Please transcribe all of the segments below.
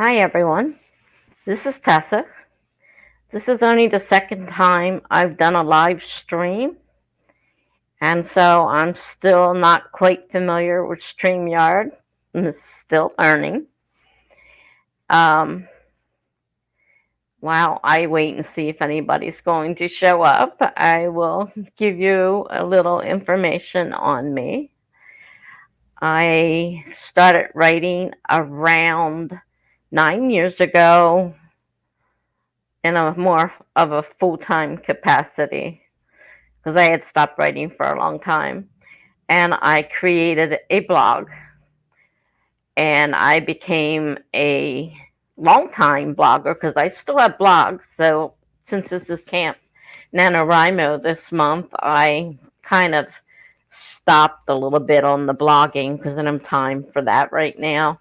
Hi everyone, this is Tessa. This is only the second time I've done a live stream, and so I'm still not quite familiar with StreamYard. I'm still learning. While I wait and see if anybody's going to show up, I will give you a little information on me. I started writing around 9 years ago in a more of a full-time capacity because I had stopped writing for a long time. And I created a blog, and I became a long-time blogger because I still have blogs. So since this is Camp NaNoWriMo this month, I kind of stopped a little bit on the blogging because I don't have time for that right now.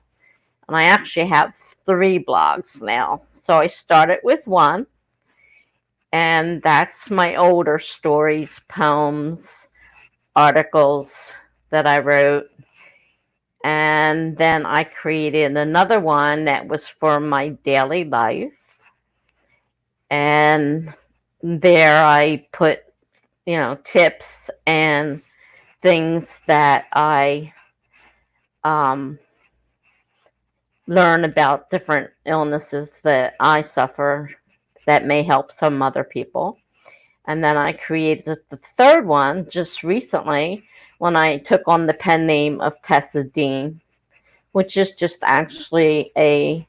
And I actually have 3 blogs now. So I started with one, and that's my older stories, poems, articles that I wrote. And then I created another one that was for my daily life. And there I put, tips and things that I learn about different illnesses that I suffer that may help some other people. And then I created the third one just recently when I took on the pen name of Tessa Dean, which is just actually a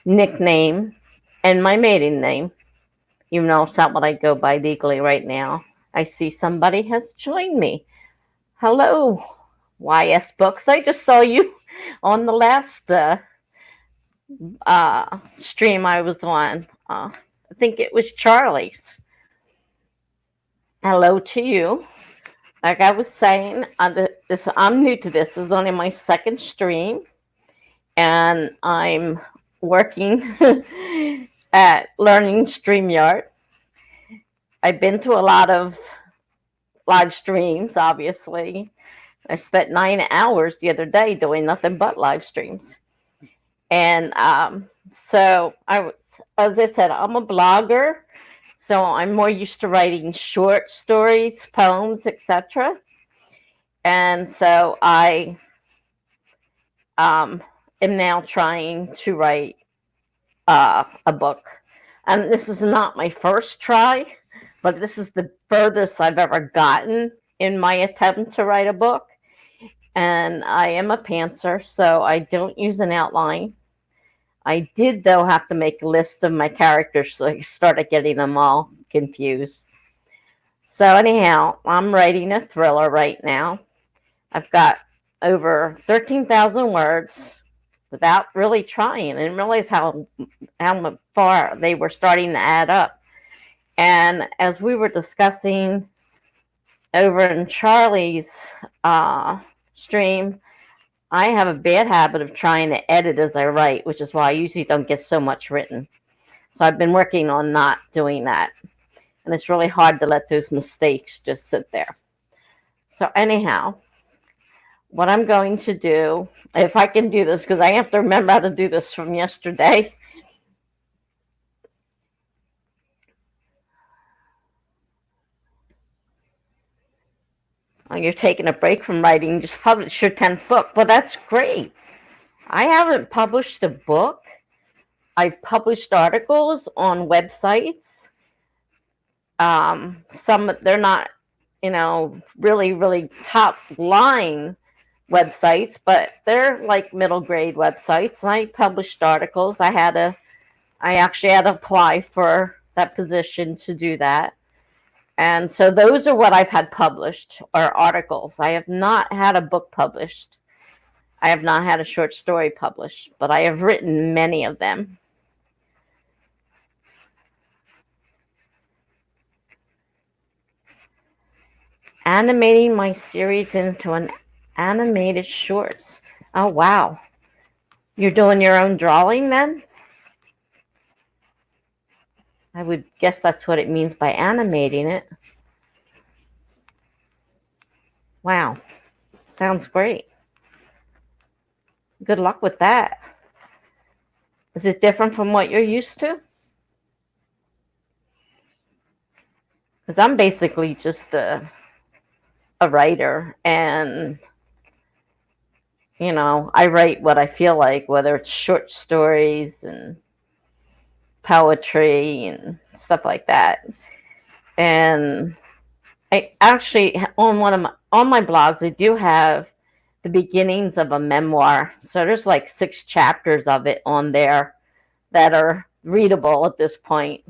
nickname and my maiden name, even though it's not what I go by legally right now. I see somebody has joined me. Hello, YS Books. I just saw you on the last stream I was on. I think it was Charlie's. Hello to you. Like I was saying, I'm new to this. This is only my second stream, and I'm working at learning StreamYard. I've been to a lot of live streams, obviously. I spent 9 hours the other day doing nothing but live streams. And so, as I said, I'm a blogger. So I'm more used to writing short stories, poems, etc. And so I am now trying to write a book. And this is not my first try, but this is the furthest I've ever gotten in my attempt to write a book. And I am a pantser, so I don't use an outline. I did, though, have to make a list of my characters, so I started getting them all confused. So anyhow, I'm writing a thriller right now. I've got over 13,000 words without really trying. I didn't realize how far they were starting to add up. And as we were discussing over in Charlie's stream, I have a bad habit of trying to edit as I write, which is why I usually don't get so much written. So I've been working on not doing that. And it's really hard to let those mistakes just sit there. So anyhow, what I'm going to do, if I can do this, because I have to remember how to do this from yesterday. Oh, you're taking a break from writing, just publish your 10th book. Well, that's great. I haven't published a book. I've published articles on websites. Some, they're not, really, really top line websites, but they're like middle grade websites. And I published articles. I actually had to apply for that position to do that. And so those are what I've had published, are articles. I have not had a book published. I have not had a short story published, but I have written many of them. Animating my series into an animated shorts. Oh, wow. You're doing your own drawing then? I would guess that's what it means by animating it. Wow. Sounds great. Good luck with that. Is it different from what you're used to? Because I'm basically just a writer, and I write what I feel like, whether it's short stories and poetry and stuff like that. And I actually on my blogs I do have the beginnings of a memoir. So there's like 6 chapters of it on there that are readable at this point,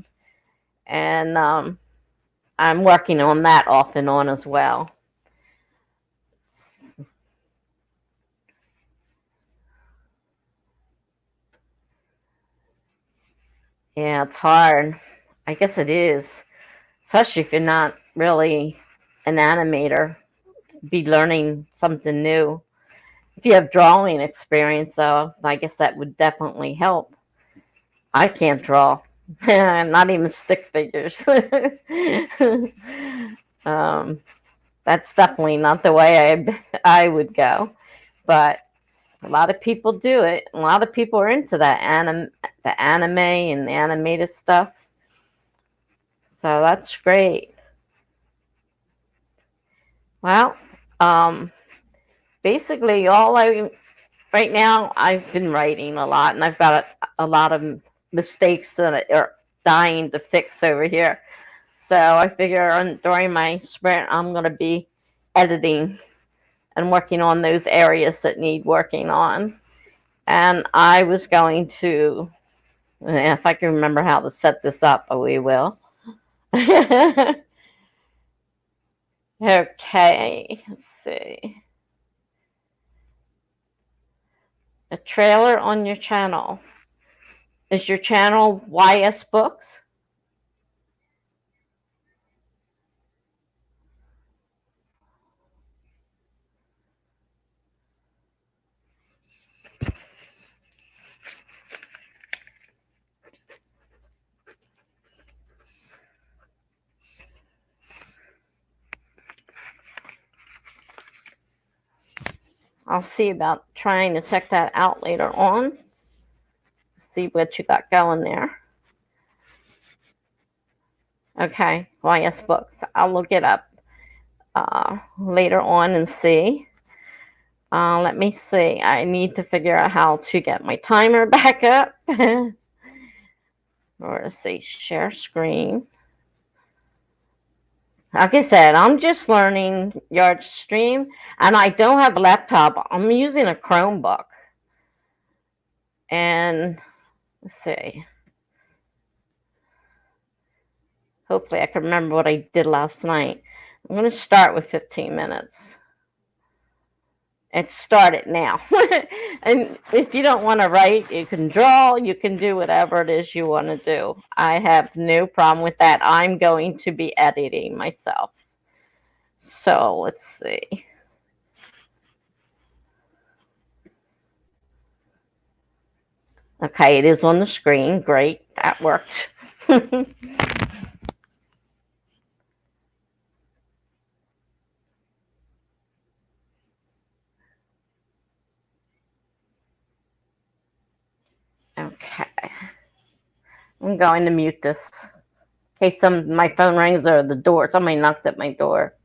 and I'm working on that off and on as well. Yeah, it's hard. I guess it is, especially if you're not really an animator. Be learning something new. If you have drawing experience, though, I guess that would definitely help. I can't draw, not even stick figures. um, that's definitely not the way I would go. But a lot of people do it. A lot of people are into the anime and the animated stuff. So that's great. Well, um, basically, right now I've been writing a lot, and I've got a lot of mistakes that are dying to fix over here. So I figure during my sprint, I'm going to be editing and working on those areas that need working on. And I was going to, if I can remember how to set this up, we will. Okay, let's see. A trailer on your channel. Is your channel YS Books? I'll see about trying to check that out later on. See what you got going there. Okay, YS Books. I'll look it up later on and see. Let me see. I need to figure out how to get my timer back up. Or let's see, share screen. Like I said, I'm just learning Yard Stream, and I don't have a laptop. I'm using a Chromebook. And let's see. Hopefully, I can remember what I did last night. I'm going to start with 15 minutes. And start it now. And if you don't want to write, you can draw, you can do whatever it is you want to do. I have no problem with that. I'm going to be editing myself. So let's see. Okay, it is on the screen. Great, that worked. Okay, I'm going to mute this in case my phone rings or the door. Somebody knocked at my door.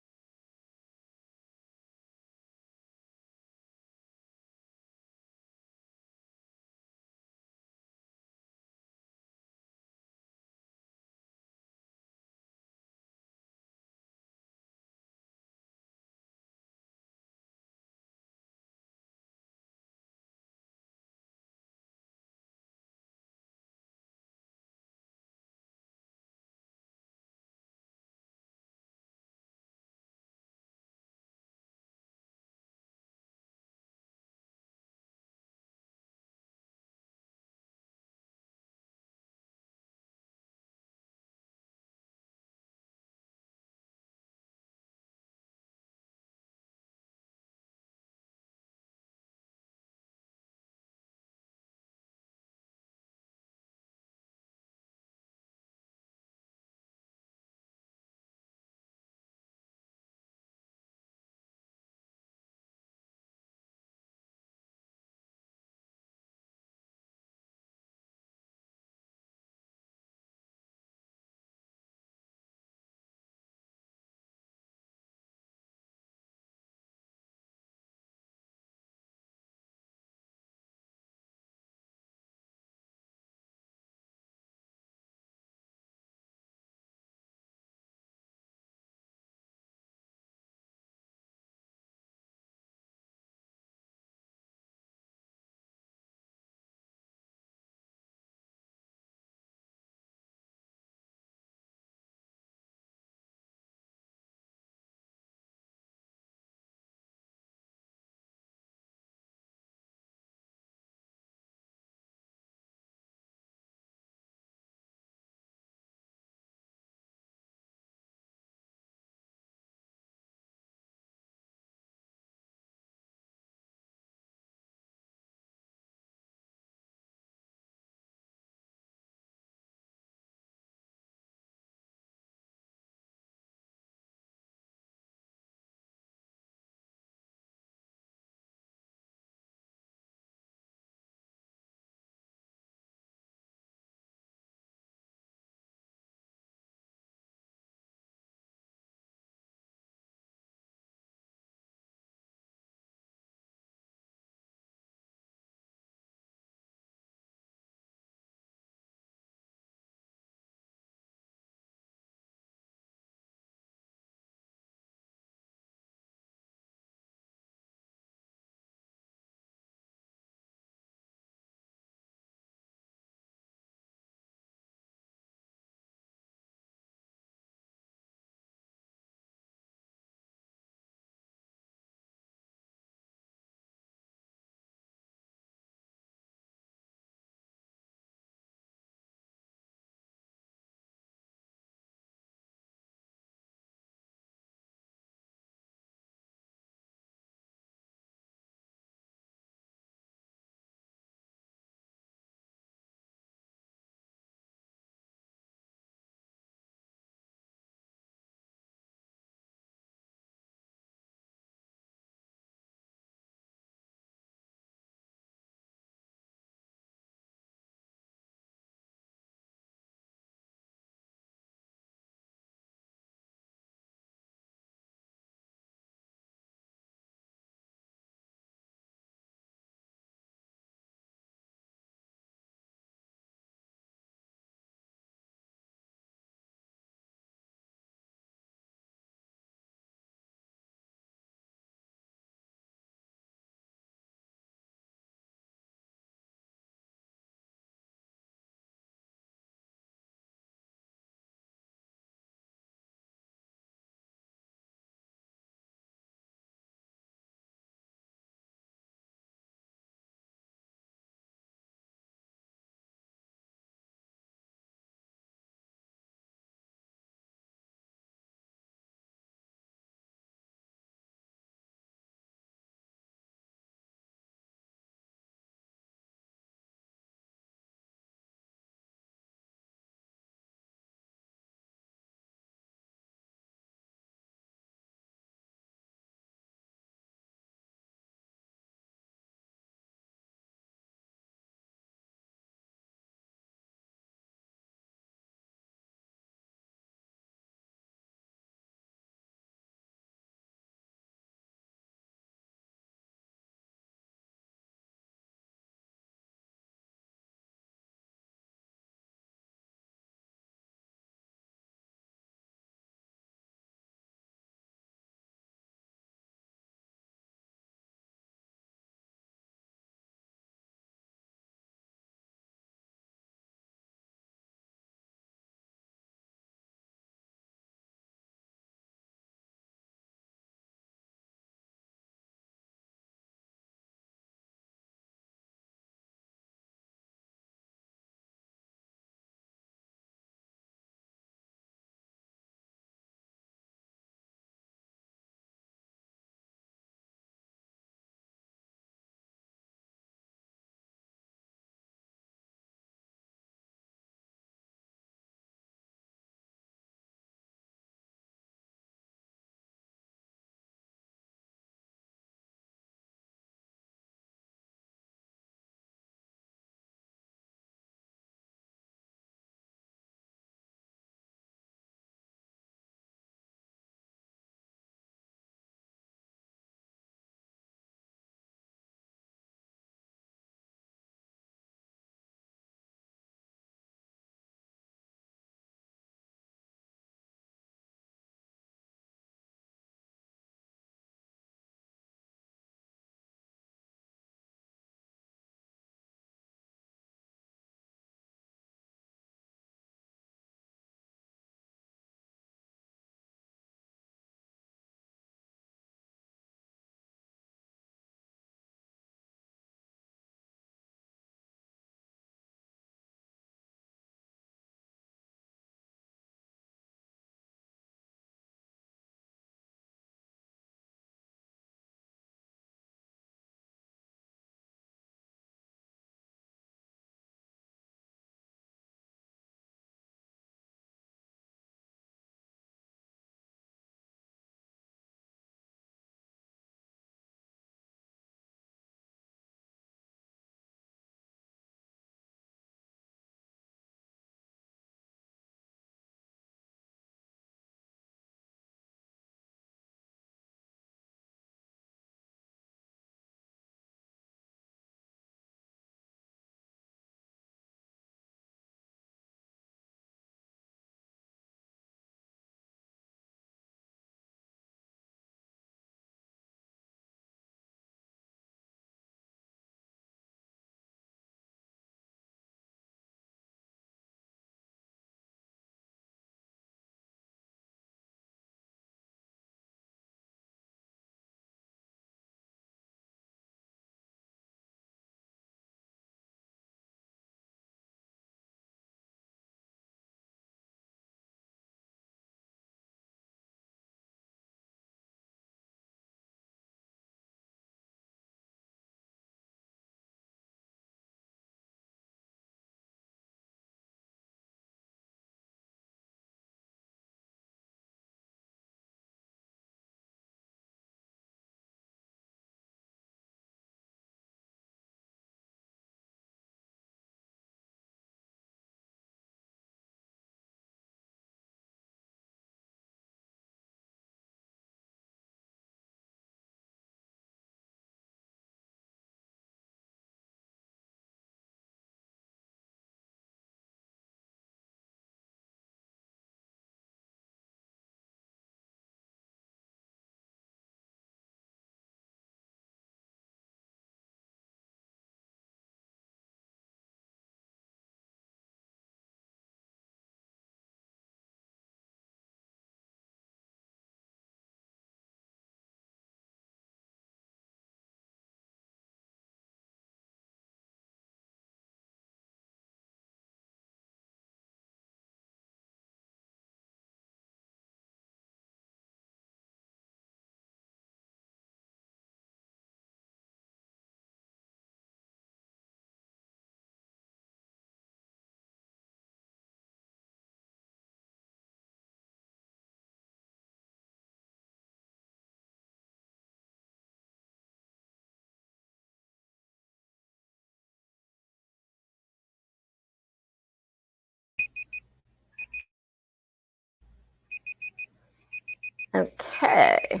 Okay.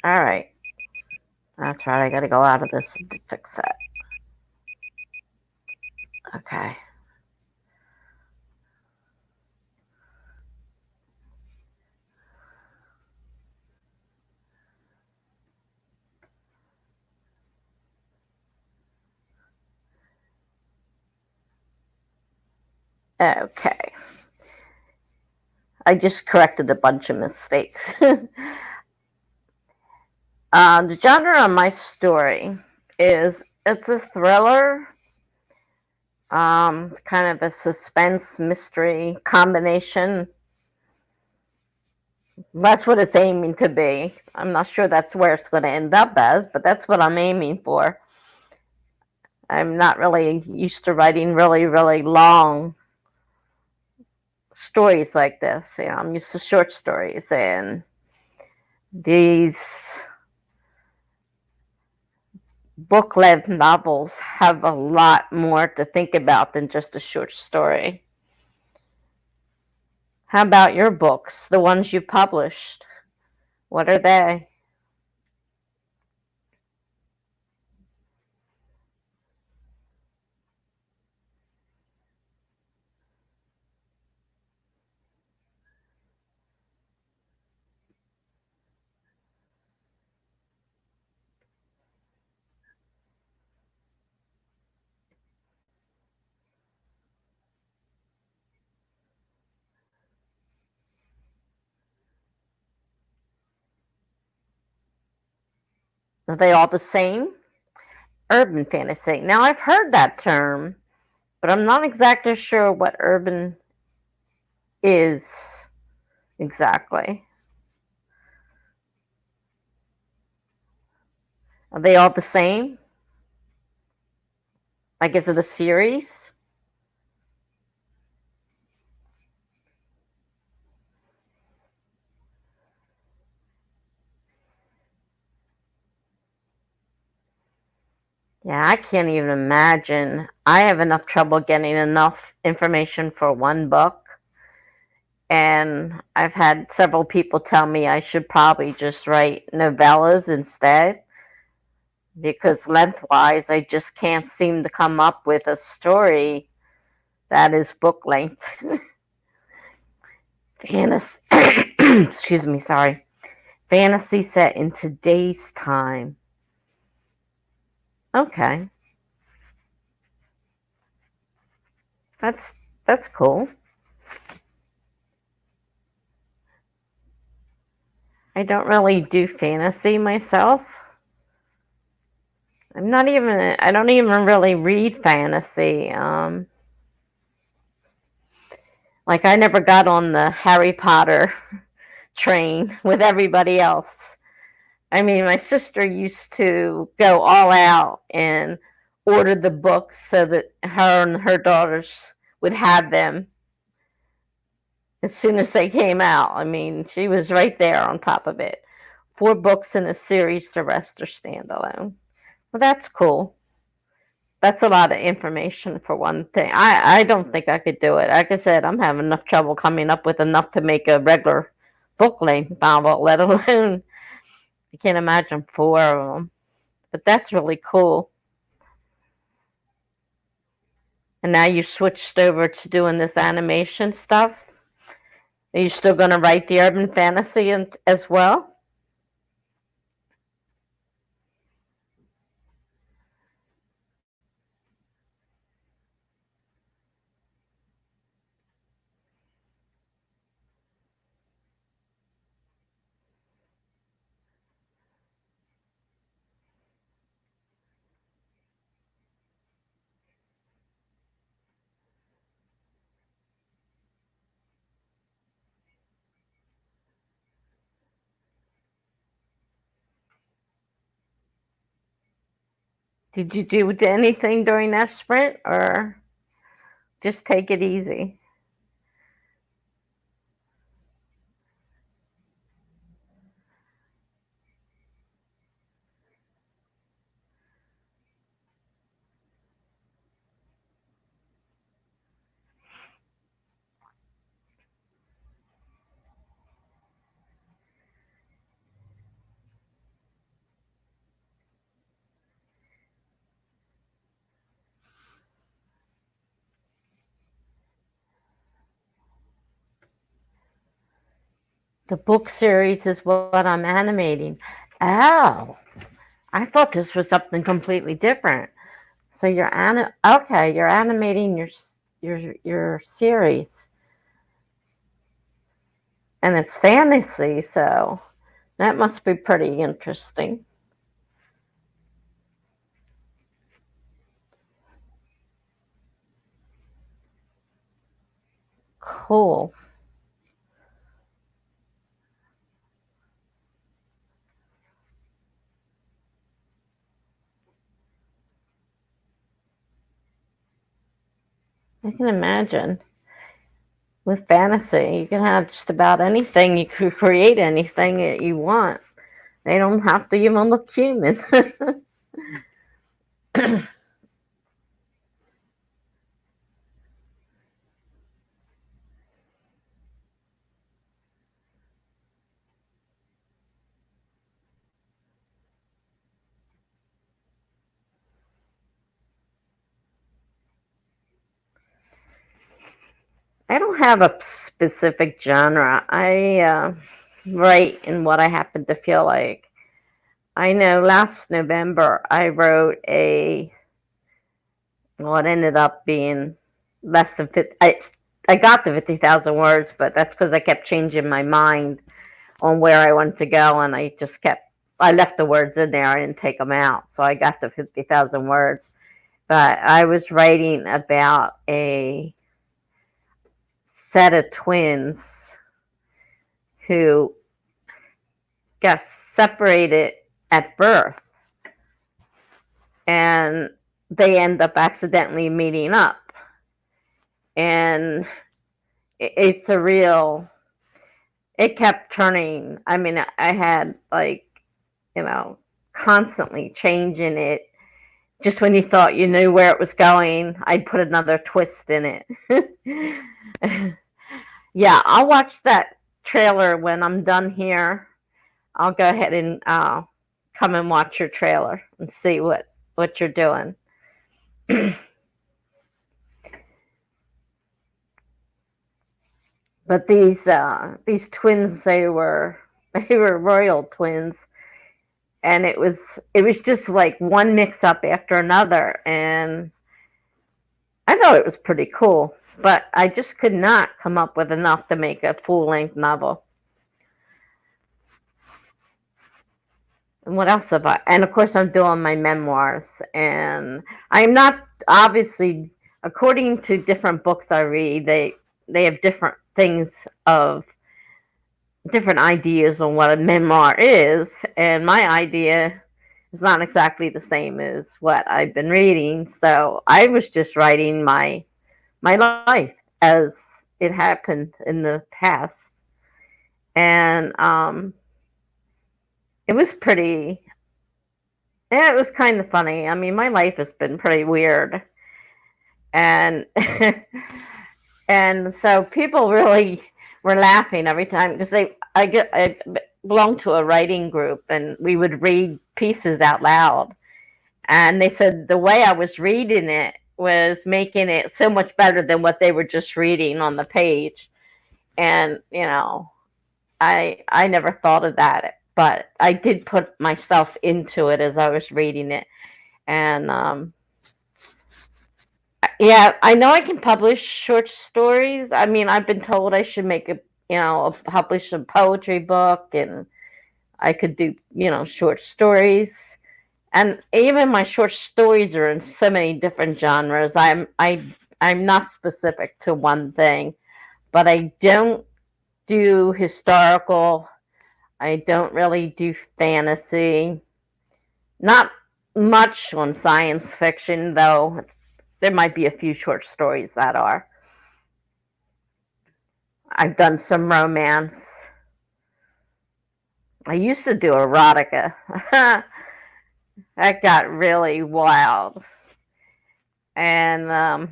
All right. That's right. I got to go out of this to fix it. Okay. Okay. I just corrected a bunch of mistakes. The genre of my story is it's a thriller, kind of a suspense mystery combination. That's what it's aiming to be. I'm not sure that's where it's going to end up as, but that's what I'm aiming for. I'm not really used to writing really, really long stories like this. I'm used to short stories, and these book length novels have a lot more to think about than just a short story. How about your books, the ones you published? What are they? Are they all the same? Urban fantasy. Now, I've heard that term, but I'm not exactly sure what urban is exactly. Are they all the same? Like, is it a series? Yeah, I can't even imagine. I have enough trouble getting enough information for one book, and I've had several people tell me I should probably just write novellas instead because lengthwise I just can't seem to come up with a story that is book length. Fantasy, excuse me, sorry. Fantasy set in today's time. Okay, that's that's cool. I don't really do fantasy myself. I don't even really read fantasy. Like I never got on the Harry Potter train with everybody else. I mean, my sister used to go all out and order the books so that her and her daughters would have them as soon as they came out. I mean, she was right there on top of it. 4 books in a series, the rest are standalone. Well, that's cool. That's a lot of information for one thing. I don't think I could do it. Like I said, I'm having enough trouble coming up with enough to make a regular book length novel, let alone I can't imagine 4 of them. But that's really cool. And now you switched over to doing this animation stuff. Are you still going to write the urban fantasy as well? Did you do anything during that sprint or just take it easy? The book series is what I'm animating. Oh, I thought this was something completely different. So you're animating your series, and it's fantasy, so that must be pretty interesting. Cool. I can imagine. With fantasy, you can have just about anything. You can create anything that you want. They don't have to even look human. I don't have a specific genre. I write in what I happen to feel like. I know last November I wrote well, it ended up being less than 50. I got to 50,000 words, but that's because I kept changing my mind on where I wanted to go, and I left the words in there. I didn't take them out, so I got to 50,000 words. But I was writing about a set of twins who got separated at birth, and they end up accidentally meeting up. And it's a real, it kept turning. I mean, I had like, you know, constantly changing it. Just when you thought you knew where it was going, I'd put another twist in it. Yeah, I'll watch that trailer when I'm done here. I'll go ahead and come and watch your trailer and see what you're doing. But these twins, they were royal twins, and it was just like one mix up after another, and I thought it was pretty cool. But I just could not come up with enough to make a full length novel. And what else have I? And of course, I'm doing my memoirs, and I'm not obviously, according to different books I read, they have different things of different ideas on what a memoir is, and my idea is not exactly the same as what I've been reading. So I was just writing my life as it happened in the past, and it was pretty. Yeah, it was kind of funny. I mean, my life has been pretty weird, and and so people really were laughing every time because I belonged to a writing group, and we would read pieces out loud, and they said the way I was reading it was making it so much better than what they were just reading on the page. And I never thought of that, but I did put myself into it as I was reading it. And yeah, I know I can publish short stories. I mean, I've been told I should make publish a poetry book, and I could do, short stories. And even my short stories are in so many different genres. I'm not specific to one thing, but I don't do historical. I don't really do fantasy. Not much on science fiction, though. There might be a few short stories that are. I've done some romance. I used to do erotica. That got really wild. And I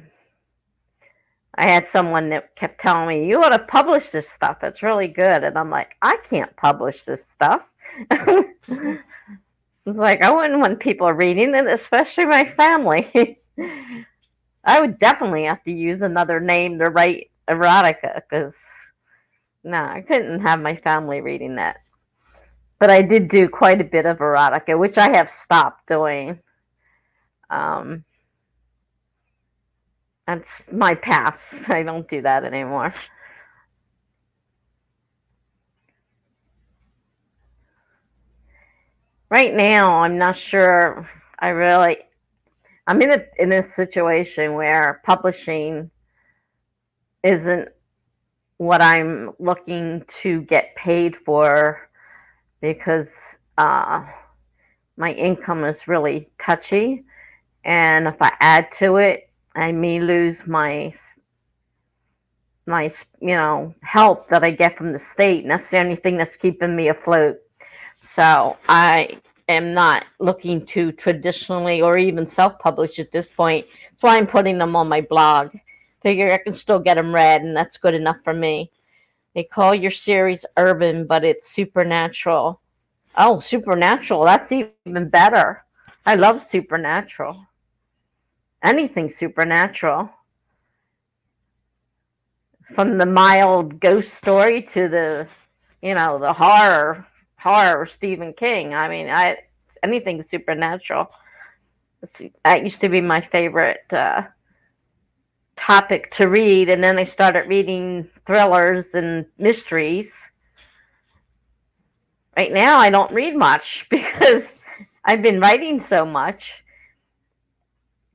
had someone that kept telling me, "You ought to publish this stuff. It's really good." And I'm like, "I can't publish this stuff." It's like, I wouldn't want people reading it, especially my family. I would definitely have to use another name to write erotica, because No, I couldn't have my family reading that. But I did do quite a bit of erotica, which I have stopped doing. Um, that's my past. I don't do that anymore. Right now, I'm not sure. I really, I'm in a situation where publishing isn't what I'm looking to get paid for because uh, my income is really touchy, and if I add to it, I may lose my help that I get from the state, and that's the only thing that's keeping me afloat. So I am not looking to traditionally or even self-publish at this point. That's why I'm putting them on my blog. Figure I can still get them read, and that's good enough for me. They call your series urban, but it's supernatural. Oh, supernatural. That's even better. I love supernatural. Anything supernatural. From the mild ghost story to the horror Stephen King. I mean, I anything supernatural. That used to be my favorite topic to read, and then I started reading thrillers and mysteries. Right now, I don't read much because I've been writing so much.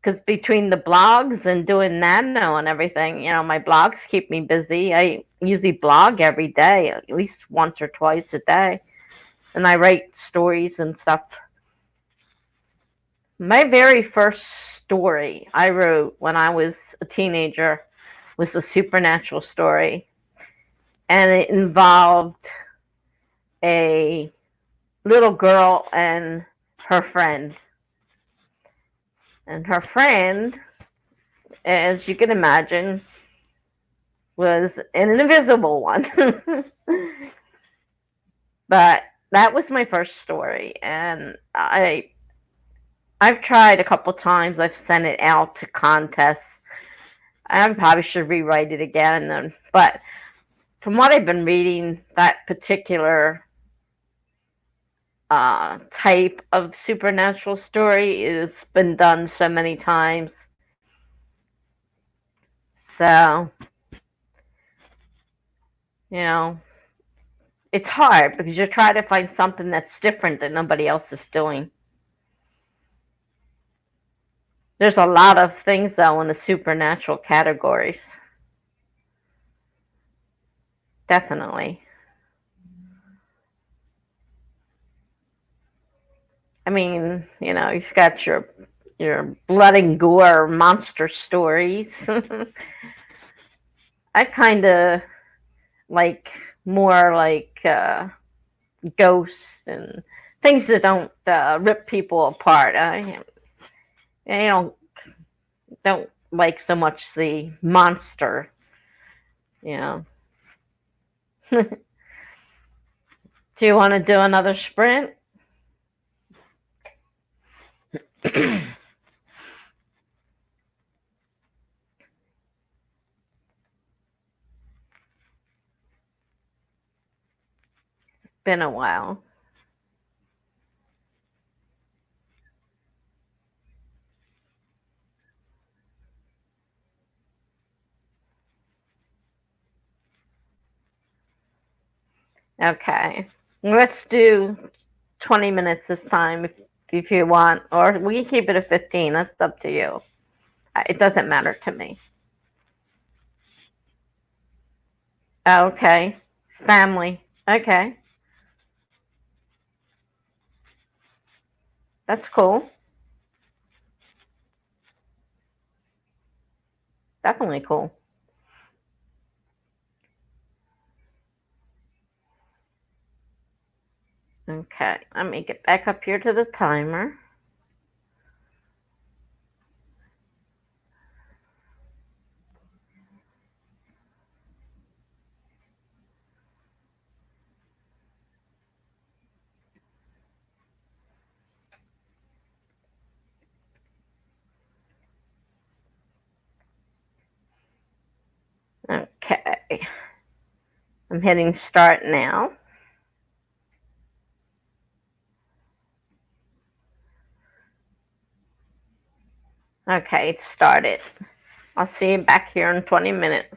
Because between the blogs and doing nano and everything, my blogs keep me busy. I usually blog every day, at least once or twice a day, and I write stories and stuff. My very first story I wrote when I was a teenager was a supernatural story, and it involved a little girl and her friend. And her friend, as you can imagine, was an invisible one. But that was my first story, and I've tried a couple times. I've sent it out to contests. I probably should rewrite it again, but from what I've been reading, that particular type of supernatural story has been done so many times. So, you know, it's hard because you're trying to find something that's different that nobody else is doing. There's a lot of things, though, in the supernatural categories. Definitely. I mean, you've got your blood and gore monster stories. I kind of like more like ghosts and things that don't rip people apart. I don't like so much the monster. You know. Do you want to do another sprint? Been a while. Okay. Let's do 20 minutes this time if you want, or we can keep it at 15. That's up to you. It doesn't matter to me. Okay. Family. Okay. That's cool. Definitely cool. Okay. Let me get back up here to the timer. Okay. I'm hitting start now. Okay, it started. I'll see you back here in 20 minutes.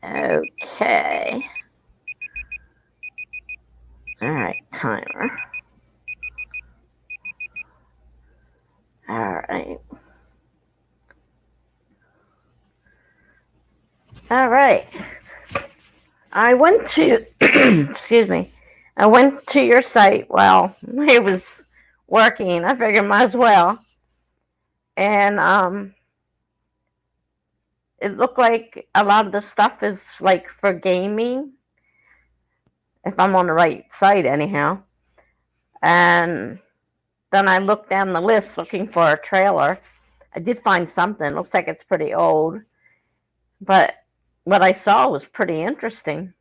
Okay. All right, timer. All right. All right. I went to, excuse me, I went to your site while it was working. I figured might as well. And it looked like a lot of the stuff is like for gaming, if I'm on the right site anyhow. And then I looked down the list looking for a trailer. I did find something. Looks like it's pretty old, but what I saw was pretty interesting.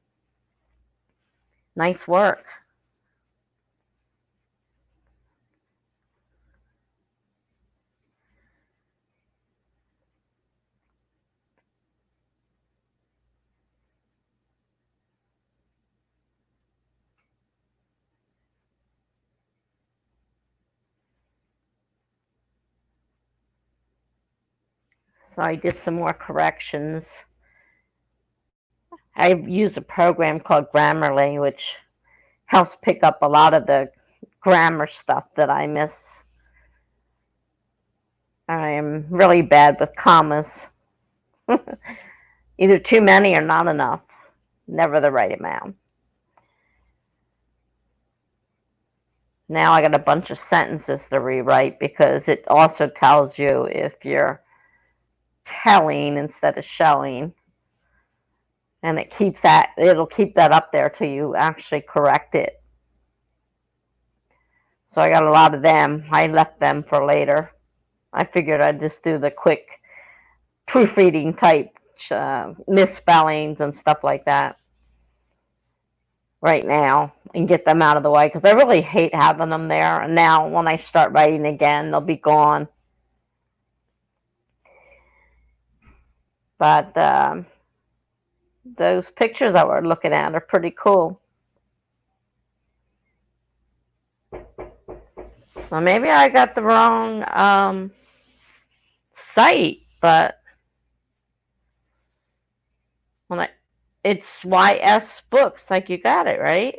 Nice work. So I did some more corrections. I use a program called Grammarly, which helps pick up a lot of the grammar stuff that I miss. I am really bad with commas. Either too many or not enough. Never the right amount. Now I got a bunch of sentences to rewrite because it also tells you if you're telling instead of showing. And it'll keep that up there till you actually correct it. So I got a lot of them. I left them for later. I figured I'd just do the quick proofreading type misspellings and stuff like that right now and get them out of the way because I really hate having them there. And now when I start writing again, they'll be gone. But those pictures that we're looking at are pretty cool. Well, maybe I got the wrong site, but it's YS Books, like you got it, right?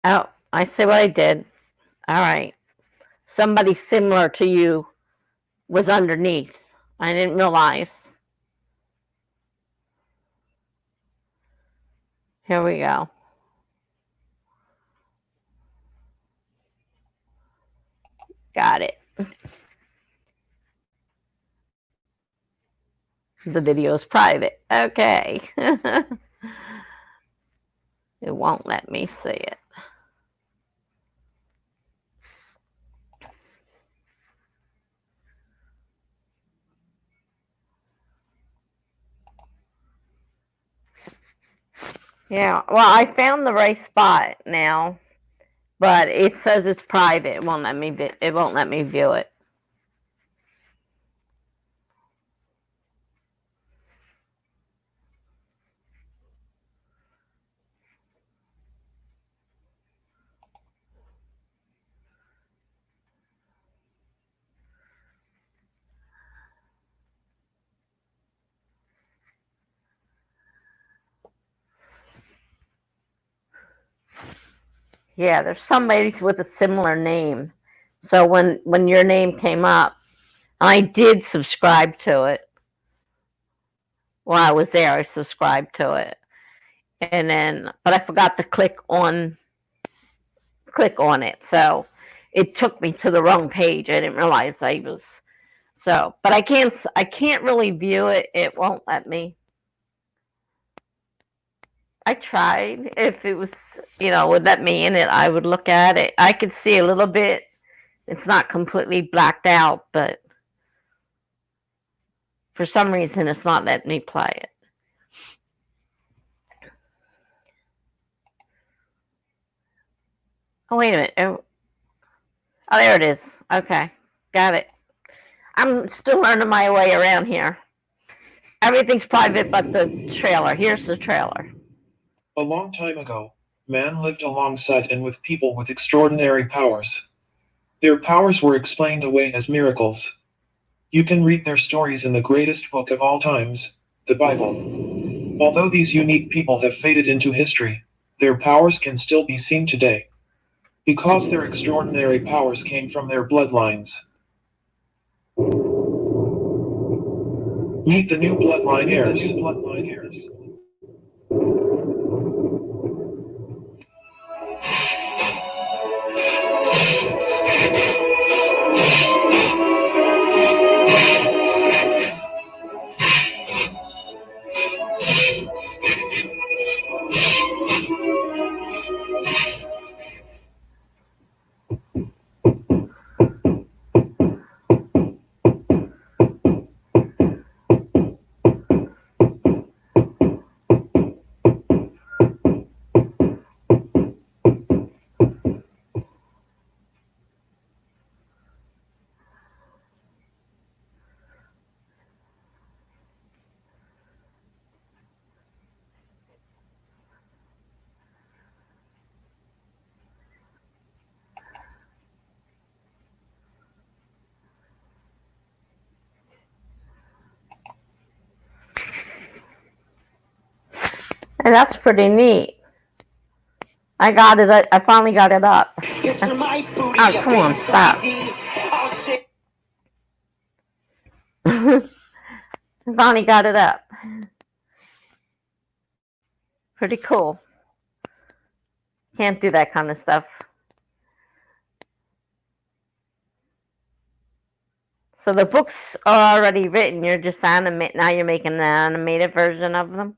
Oh, I see what I did. All right. Somebody similar to you was underneath. I didn't realize. Here we go. Got it. The video is private. Okay. It won't let me see it. Yeah, well, I found the right spot now, but it says it's private. It won't let me. It won't let me view it. Yeah, there's somebody with a similar name. So when your name came up, I did subscribe to it. While I was there, I subscribed to it. And then but I forgot to click on it. So it took me to the wrong page. I didn't realize I was but I can't really view it. It won't let me. I tried. If it was, would let me in it, I would look at it. I could see a little bit. It's not completely blacked out, but for some reason it's not letting me play it. Oh, wait a minute. Oh, there it is. Okay. Got it. I'm still learning my way around here. Everything's private but the trailer. Here's the trailer. A long time ago, man lived alongside and with people with extraordinary powers. Their powers were explained away as miracles. You can read their stories in the greatest book of all times, the Bible. Although these unique people have faded into history, their powers can still be seen today. Because their extraordinary powers came from their bloodlines. Meet the new bloodline heirs. And that's pretty neat. I got it. I finally got it up. Oh, come on, stop. I finally got it up. Pretty cool. Can't do that kind of stuff. So the books are already written. You're just animate. Now you're making an animated version of them.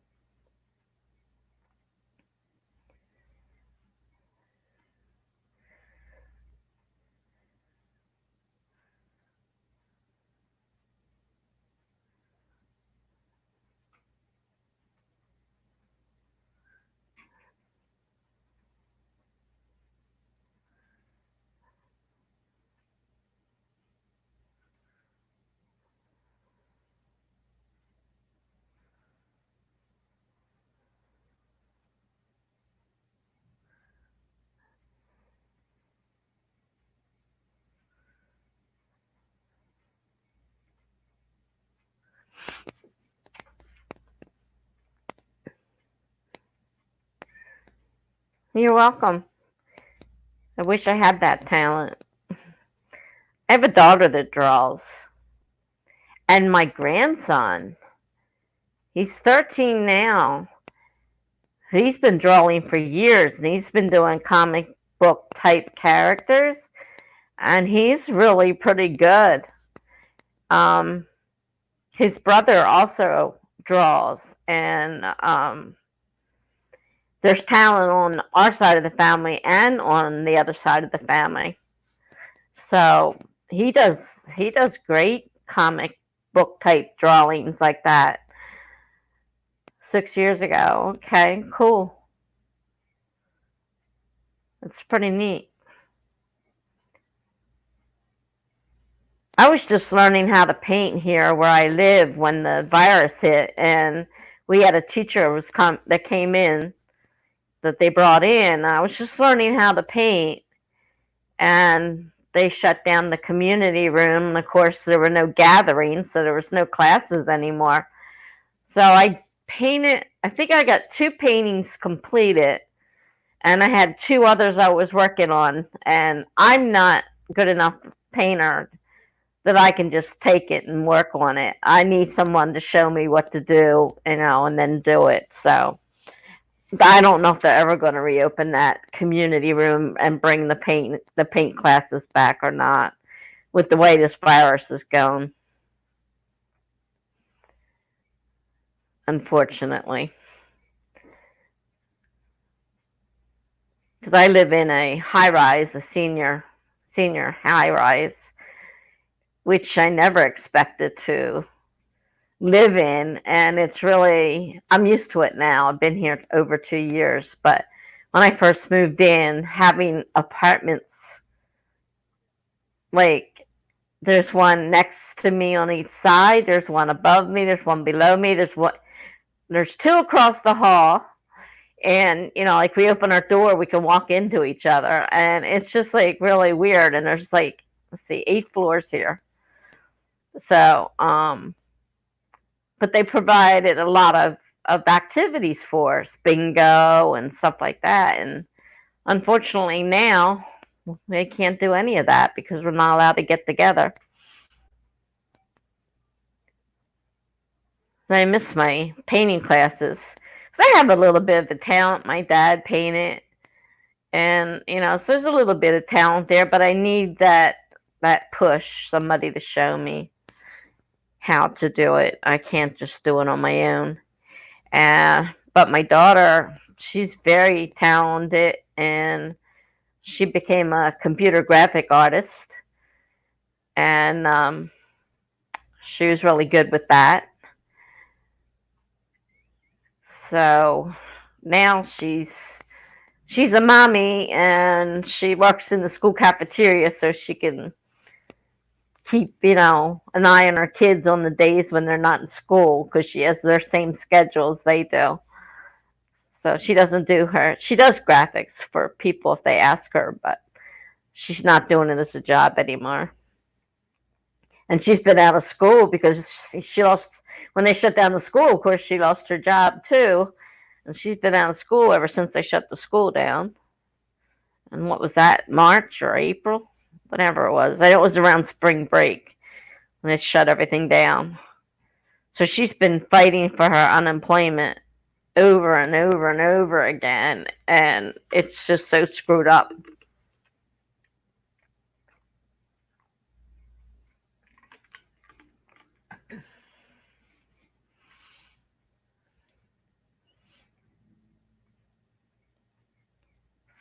You're welcome. I wish I had that talent. I have a daughter that draws. And my grandson, he's 13 now. He's been drawing for years, and he's been doing comic book type characters, and he's really pretty good. His brother also draws, and there's talent on our side of the family and on the other side of the family. So he does great comic book type drawings like that. 6 years ago. Okay, cool. It's pretty neat. I was just learning how to paint here where I live when the virus hit, and we had a teacher that came in that they brought in. I was just learning how to paint, and they shut down the community room. And of course, there were no gatherings, so there was no classes anymore. So I painted. I think I got 2 paintings completed, and I had two others I was working on, and I'm not good enough painter that I can just take it and work on it. I need someone to show me what to do, and then do it. So I don't know if they're ever going to reopen that community room and bring the paint classes back or not with the way this virus is going, unfortunately. Because I live in a high rise, a senior high rise, which I never expected to live in, and it's really, I'm used to it now. I've been here over 2 years, but when I first moved in, having apartments, like, there's one next to me on each side, there's one above me, there's one below me, there's two across the hall, and like, we open our door, we can walk into each other, and it's just like really weird. And there's like, let's see, 8 floors here. So but they provided a lot of activities for us, bingo and stuff like that. And unfortunately now they can't do any of that because we're not allowed to get together. I miss my painting classes. I have a little bit of the talent. My dad painted, and so there's a little bit of talent there, but I need that push, somebody to show me how to do it. I can't just do it on my own. But my daughter, she's very talented, and she became a computer graphic artist, and she was really good with that. So now she's a mommy, and she works in the school cafeteria so she can keep an eye on her kids on the days when they're not in school, because she has their same schedule as they do. So she does graphics for people if they ask her, but she's not doing it as a job anymore. And she's been out of school because she lost, when they shut down the school, of course, she lost her job too. And she's been out of school ever since they shut the school down. And what was that, March or April? Whatever it was. I know it was around spring break when they shut everything down. So she's been fighting for her unemployment over and over and over again. And it's just so screwed up.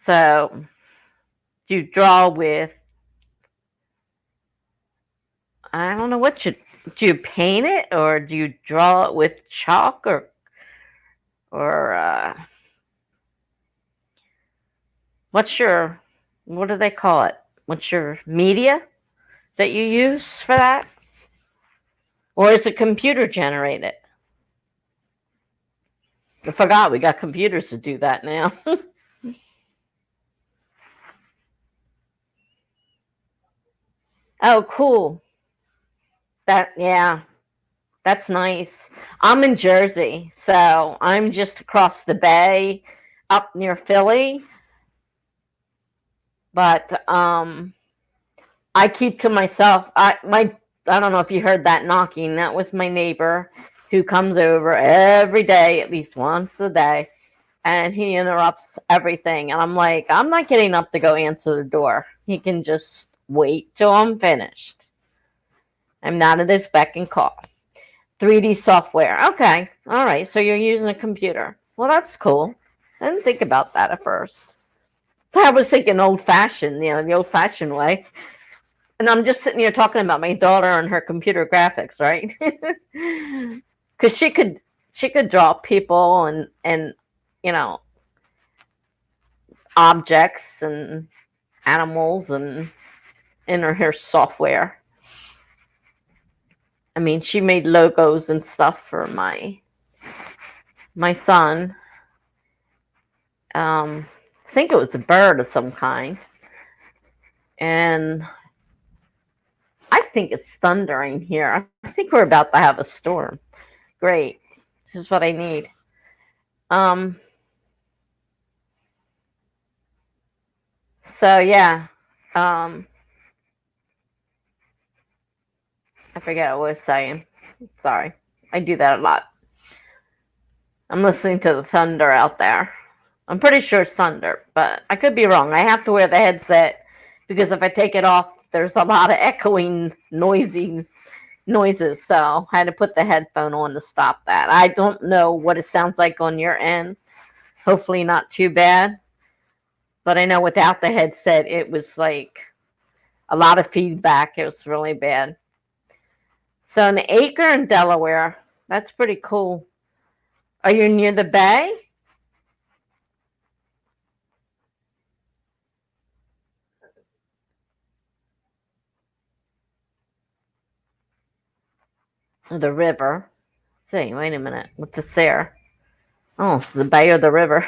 So you draw with, I don't know what do you paint it, or do you draw it with chalk, or what do they call it? What's your media that you use for that? Or is it computer generated? I forgot we got computers to do that now. Oh, cool. Yeah, that's nice. I'm in Jersey, so I'm just across the bay, up near Philly. But I keep to myself. I don't know if you heard that knocking. That was my neighbor who comes over every day, at least once a day, and he interrupts everything. And I'm like, I'm not getting up to go answer the door. He can just wait till I'm finished. I'm not at his beck and call. 3D software. Okay. All right. So you're using a computer. Well, that's cool. I didn't think about that at first. I was thinking old fashioned, the old fashioned way. And I'm just sitting here talking about my daughter and her computer graphics, right? Because she could draw people and objects and animals and in her software. I mean, she made logos and stuff for my son. I think it was a bird of some kind, and I think it's thundering here. I think we're about to have a storm. Great. This is what I need. Um, So yeah, um, I forget what I was saying. Sorry, I do that a lot. I'm listening to the thunder out there. I'm pretty sure it's thunder, but I could be wrong. I have to wear the headset because if I take it off, there's a lot of echoing, noisy noises. So I had to put the headphone on to stop that. I don't know what it sounds like on your end. Hopefully not too bad. But I know without the headset, it was like a lot of feedback. It was really bad. So an acre in Delaware, that's pretty cool. Are you near the bay? The river. See, wait a minute. What's this there? Oh, it's the bay or the river.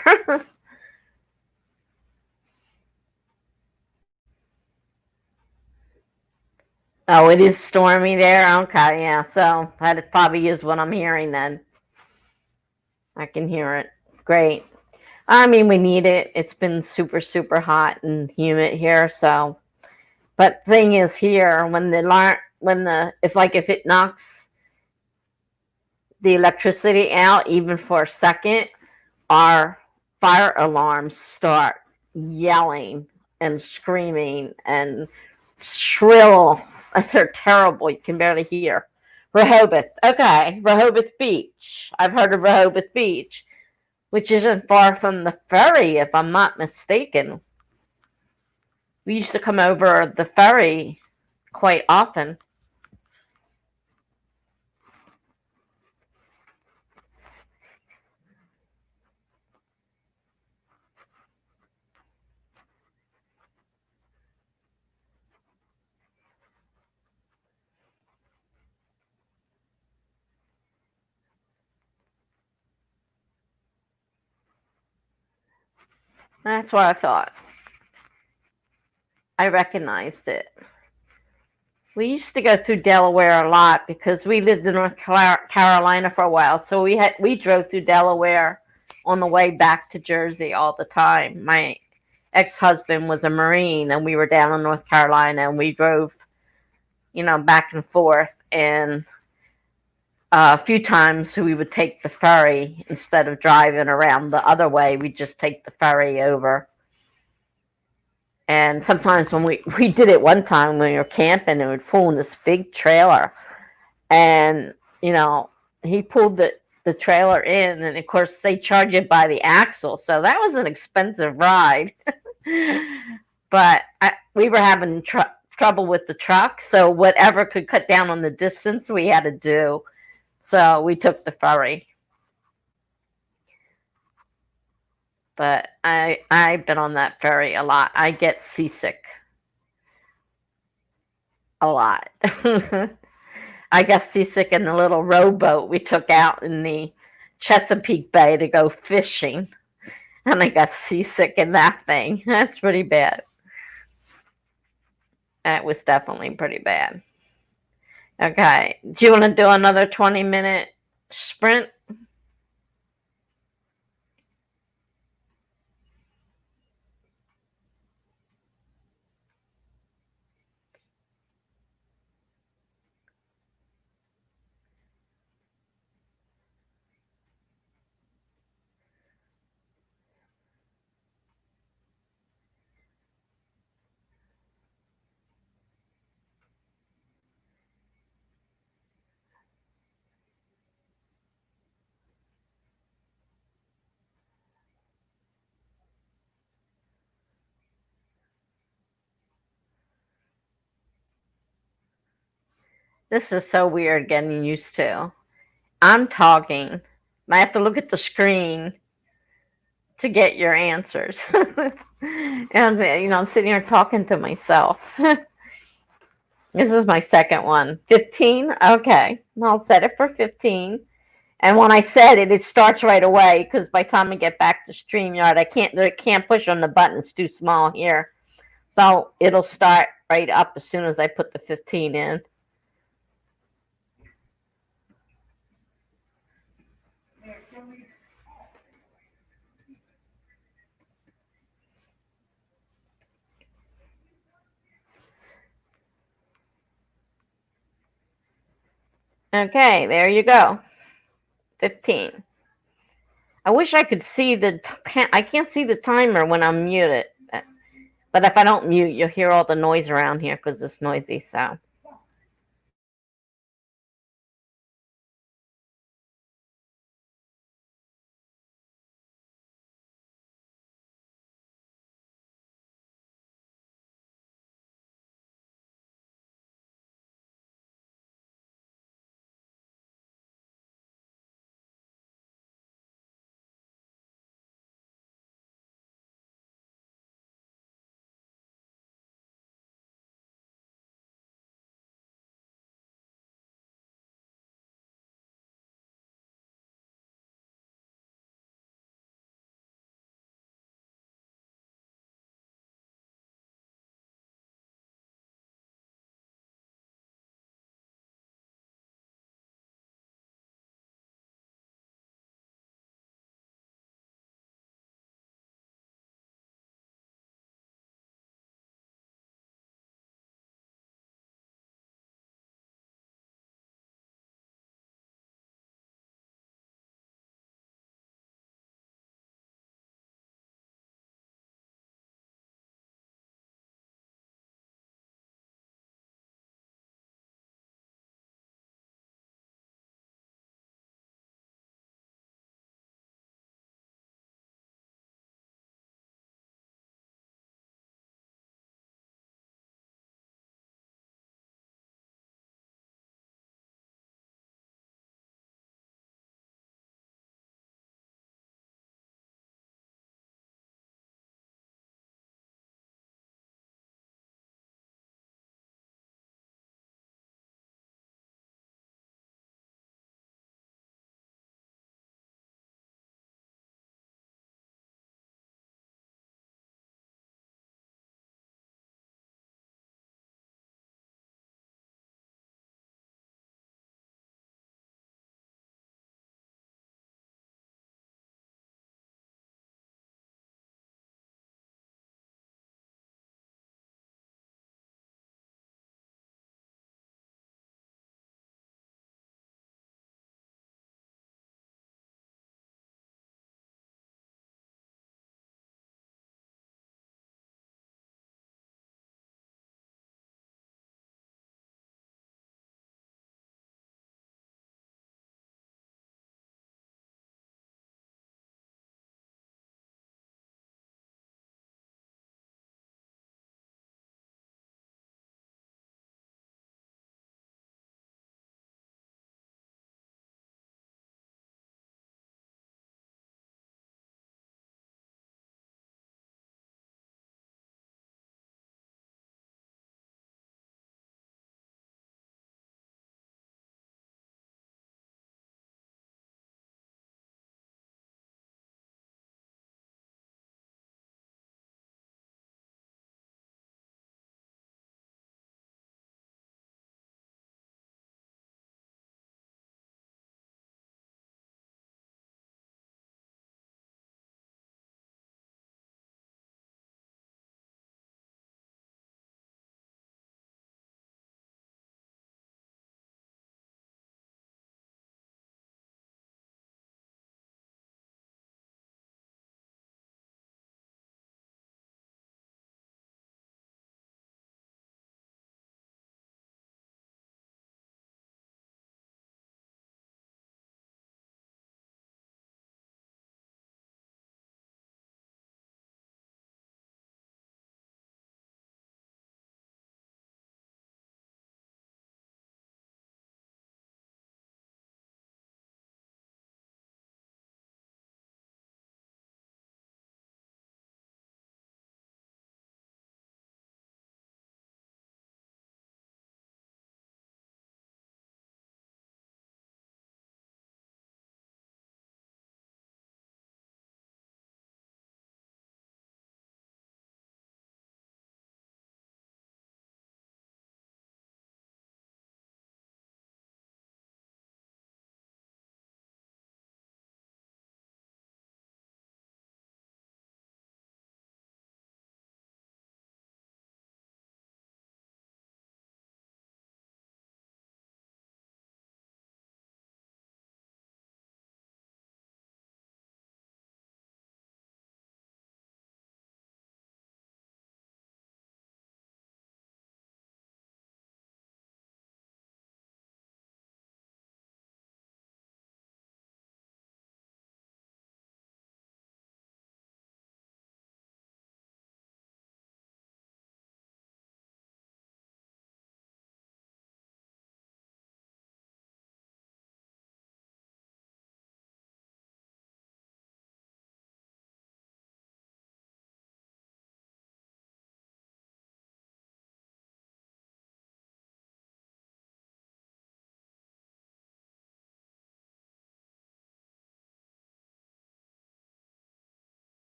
Oh, it is stormy there? Okay, yeah. So that probably is what I'm hearing then. I can hear it. Great. I mean, we need it. It's been super, super hot and humid here. So, but thing is here, if it knocks the electricity out even for a second, our fire alarms start yelling and screaming and shrill. They're terrible. You can barely hear. Rehoboth. Okay, Rehoboth Beach. I've heard of Rehoboth Beach, which isn't far from the ferry, if I'm not mistaken. We used to come over the ferry quite often. That's what I thought. I recognized it. We used to go through Delaware a lot because we lived in North Carolina for a while. So we drove through Delaware on the way back to Jersey all the time. My ex-husband was a Marine, and we were down in North Carolina, and we drove, back and forth. And a few times we would take the ferry instead of driving around the other way. We'd just take the ferry over. And sometimes when we did it one time when we were camping, and we'd pull in this big trailer, and you know he pulled the trailer in, and of course they charge it by the axle, so that was an expensive ride. But we were having trouble with the truck, so whatever could cut down on the distance we had to do, so we took the ferry. But I've been on that ferry a lot. I get seasick a lot. I got seasick in the little rowboat we took out in the Chesapeake Bay to go fishing, and I got seasick in that thing. That's pretty bad. That was definitely pretty bad. Okay, do you want to do another 20-minute sprint? This is so weird getting used to. I'm talking. I have to look at the screen to get your answers. And I'm sitting here talking to myself. This is my second one. 15? Okay. I'll set it for 15. And when I set it, it starts right away because by the time I get back to StreamYard, I can't push on the button. It's too small here. So it'll start right up as soon as I put the 15 in. Okay, there you go. 15. I wish I could see I can't see the timer when I'm muted. But if I don't mute, you'll hear all the noise around here because it's noisy. So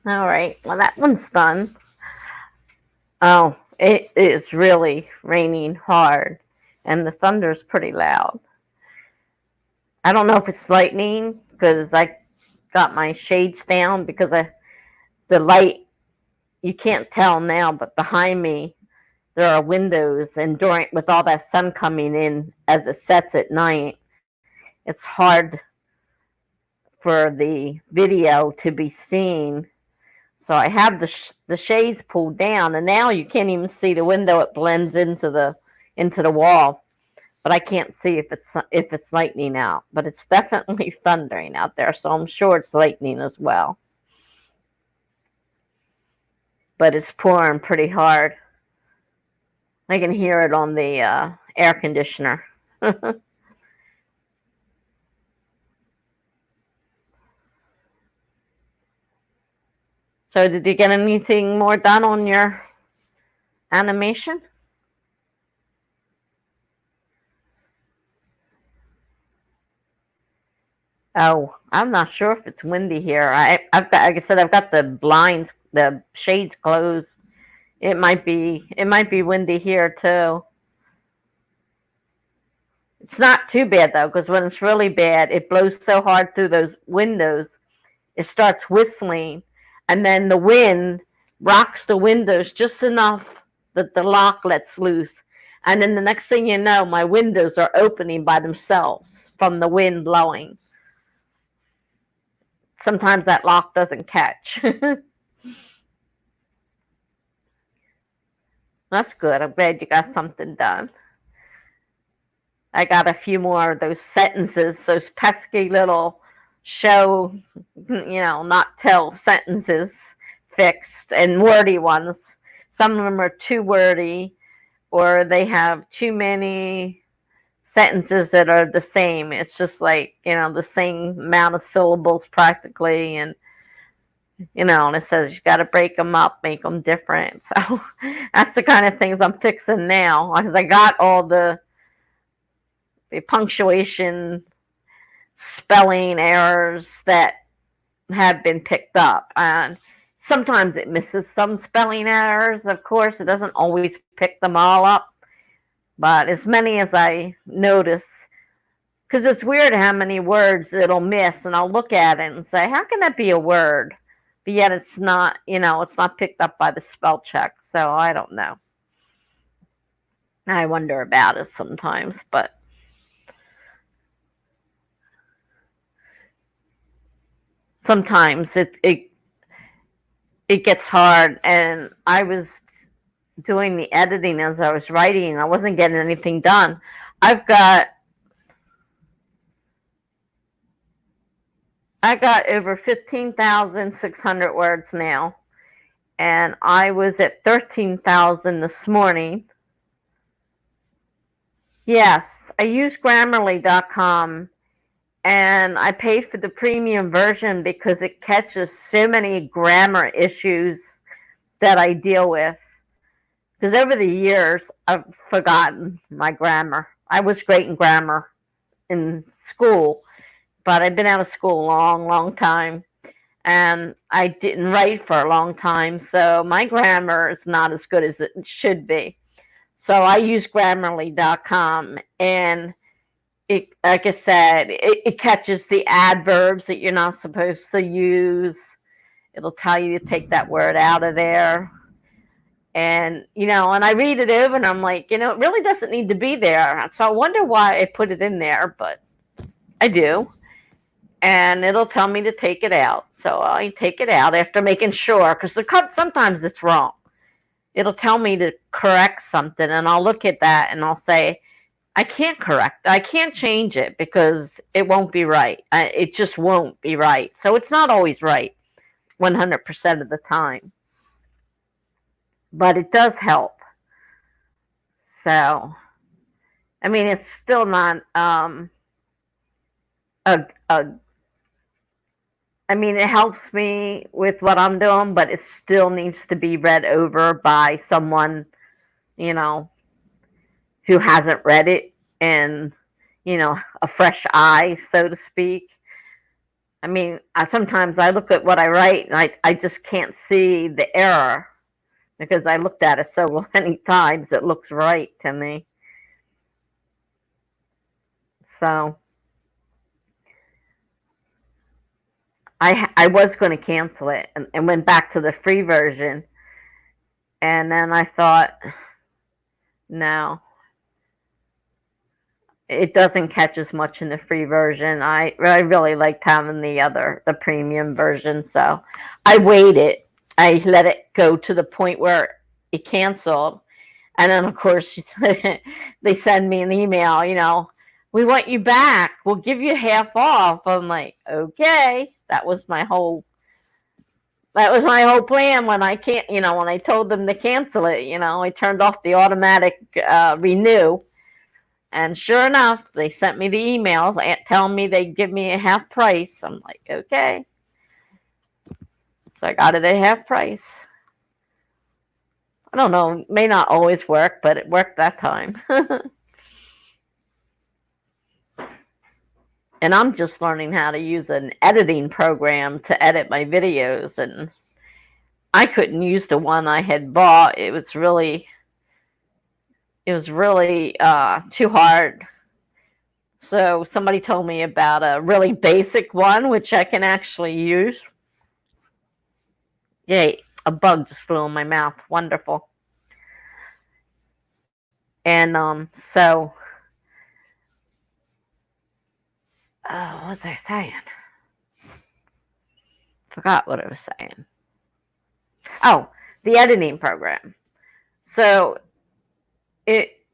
All right. Well, that one's done. Oh, it is really raining hard, and the thunder's pretty loud. I don't know if it's lightning because I got my shades down because the light, you can't tell now, but behind me there are windows, and during with all that sun coming in as it sets at night, it's hard for the video to be seen. So I have the shades pulled down, and now you can't even see the window. It blends into the wall, but I can't see if it's lightning out. But it's definitely thundering out there, so I'm sure it's lightning as well. But it's pouring pretty hard. I can hear it on the air conditioner. So did you get anything more done on your animation? Oh, I'm not sure if it's windy here. I've got, like I said, I've got the blinds, the shades closed. It might be windy here too. It's not too bad though, because when it's really bad, it blows so hard through those windows, it starts whistling, and then the wind rocks the windows just enough that the lock lets loose, and then the next thing you know, my windows are opening by themselves from the wind blowing. Sometimes that lock doesn't catch. That's good. I'm glad you got something done. I got a few more of those sentences, those pesky little show, not tell sentences fixed, and wordy ones. Some of them are too wordy, or they have too many sentences that are the same. It's just like, the same amount of syllables practically, and it says you got to break them up, make them different. So that's the kind of things I'm fixing now, because I got all the punctuation, spelling errors that have been picked up. And sometimes it misses some spelling errors, of course. It doesn't always pick them all up, but as many as I notice, because it's weird how many words it'll miss, and I'll look at it and say, how can that be a word? But yet it's not picked up by the spell check. So I don't know. I wonder about it sometimes, but sometimes it gets hard. And I was doing the editing as I was writing. I wasn't getting anything done. I got over 15,600 words now, and I was at 13,000 this morning. Yes, I use Grammarly.com, and I paid for the premium version because it catches so many grammar issues that I deal with. Because over the years, I've forgotten my grammar. I was great in grammar in school, but I've been out of school a long, long time, and I didn't write for a long time, so my grammar is not as good as it should be. So I use Grammarly.com, and like I said, it catches the adverbs that you're not supposed to use. It'll tell you to take that word out of there. And I read it over and I'm like, it really doesn't need to be there. So I wonder why I put it in there, but I do. And it'll tell me to take it out. So I take it out after making sure, because sometimes it's wrong. It'll tell me to correct something, and I'll look at that and I'll say, I can't change it because it won't be right. It just won't be right. So it's not always right 100% of the time, but it does help. So, I mean, it's still not a I mean, it helps me with what I'm doing, but it still needs to be read over by someone, you know, who hasn't read it, and, a fresh eye, so to speak. I mean, sometimes I look at what I write and I just can't see the error because I looked at it so many times. It looks right to me. So I was going to cancel it and went back to the free version. And then I thought, no, it doesn't catch as much in the free version. I really liked having the premium version, so I waited. I let it go to the point where it canceled, and then of course they send me an email. We want you back. We'll give you half off. I'm like, okay. That was my whole plan when I can't. When I told them to cancel it. I turned off the automatic renew. And sure enough, they sent me the emails telling me they'd give me a half price. I'm like, okay. So I got it at half price. I don't know, it may not always work, but it worked that time. And I'm just learning how to use an editing program to edit my videos. And I couldn't use the one I had bought. It was really too hard. So somebody told me about a really basic one, which I can actually use. Yay, a bug just flew in my mouth. Wonderful. And so, what was I saying? Forgot what I was saying. Oh, the editing program. So it